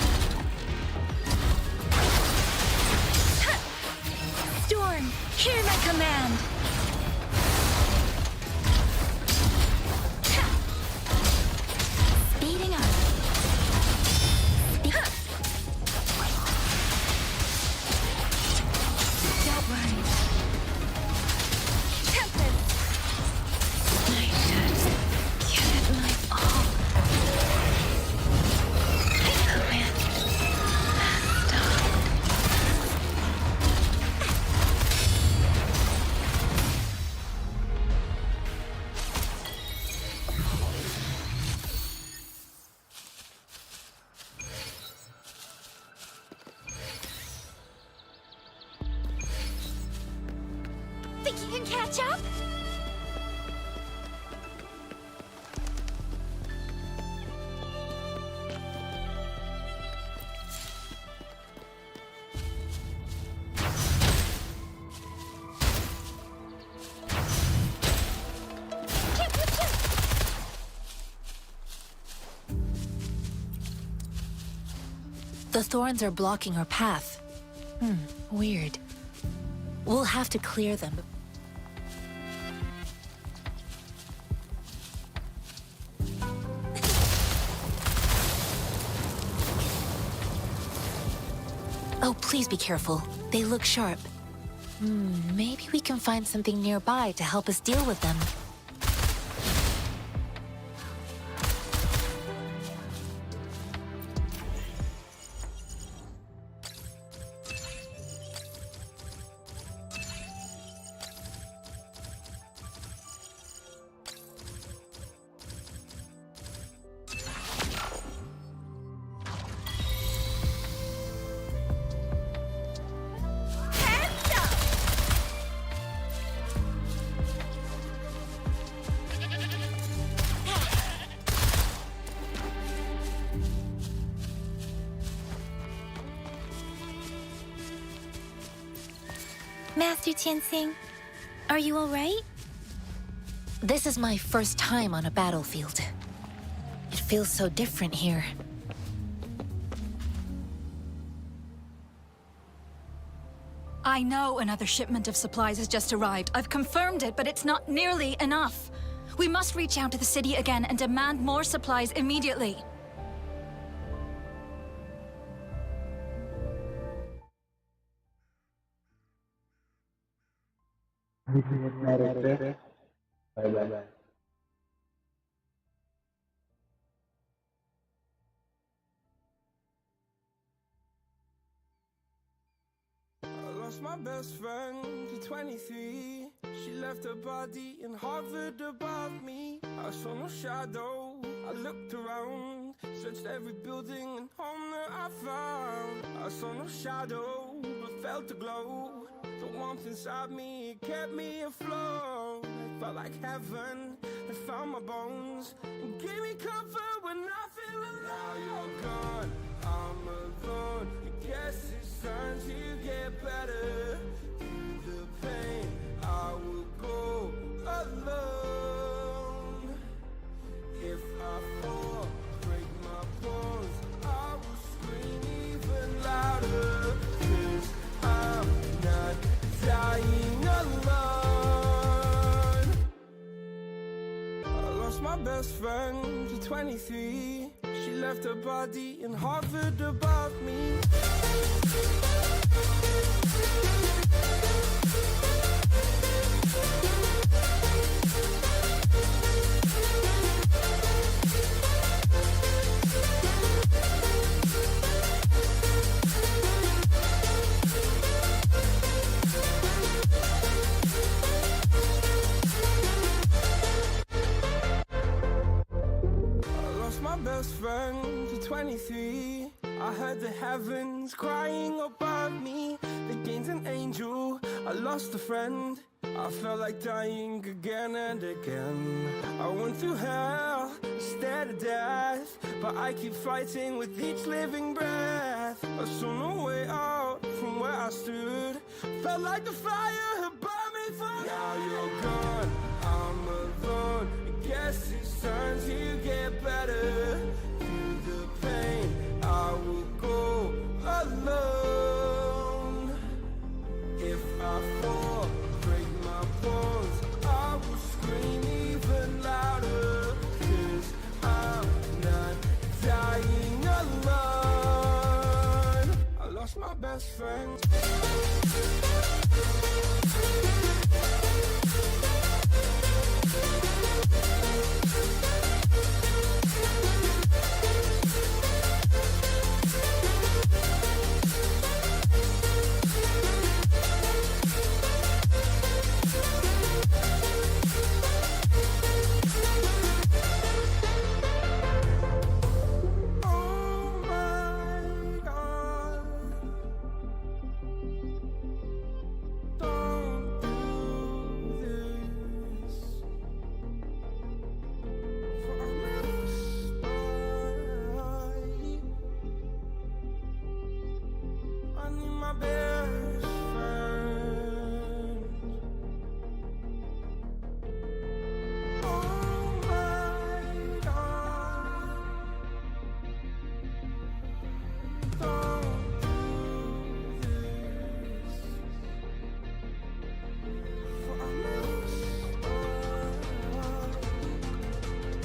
Storm, hear my command! Speeding up. Don't worry. Tempest! I should give it my all. My command has stopped. Think you can catch up? The thorns are blocking our path. Weird. We'll have to clear them. Oh, please be careful. They look sharp. Maybe we can find something nearby to help us deal with them. Master Tianxing, are you all right? This is my first time on a battlefield. It feels so different here. I know another shipment of supplies has just arrived. I've confirmed it, but it's not nearly enough. We must reach out to the city again and demand more supplies immediately. Bye-bye. Lost my best friend to 23. She left her body and hovered above me. I saw no shadow, I looked around, searched every building and home that I found. I saw no shadow, but felt the glow. The warmth inside me kept me afloat. It felt like heaven had found my bones and gave me comfort when I feel alone. Now you're gone, I'm alone. I guess it's time to get better. Through the pain, I will go alone. If I fall, break my bones, I will scream even louder. 'Cause I'm not dying alone. I lost my best friend to 23. She left her body and hovered above me. to 23. I heard the heavens crying above me. They gained an angel, I lost a friend. I felt like dying again and again. I went through hell, stared at death, but I keep fighting with each living breath. I saw no way out from where I stood. Felt like the fire had burned me through. Now you're gone, I'm alone. I guess it's time to get better. Through the pain, I will go alone. If I fall, break my bones, I will scream even louder. 'Cause I'm not dying alone. I lost my best friend.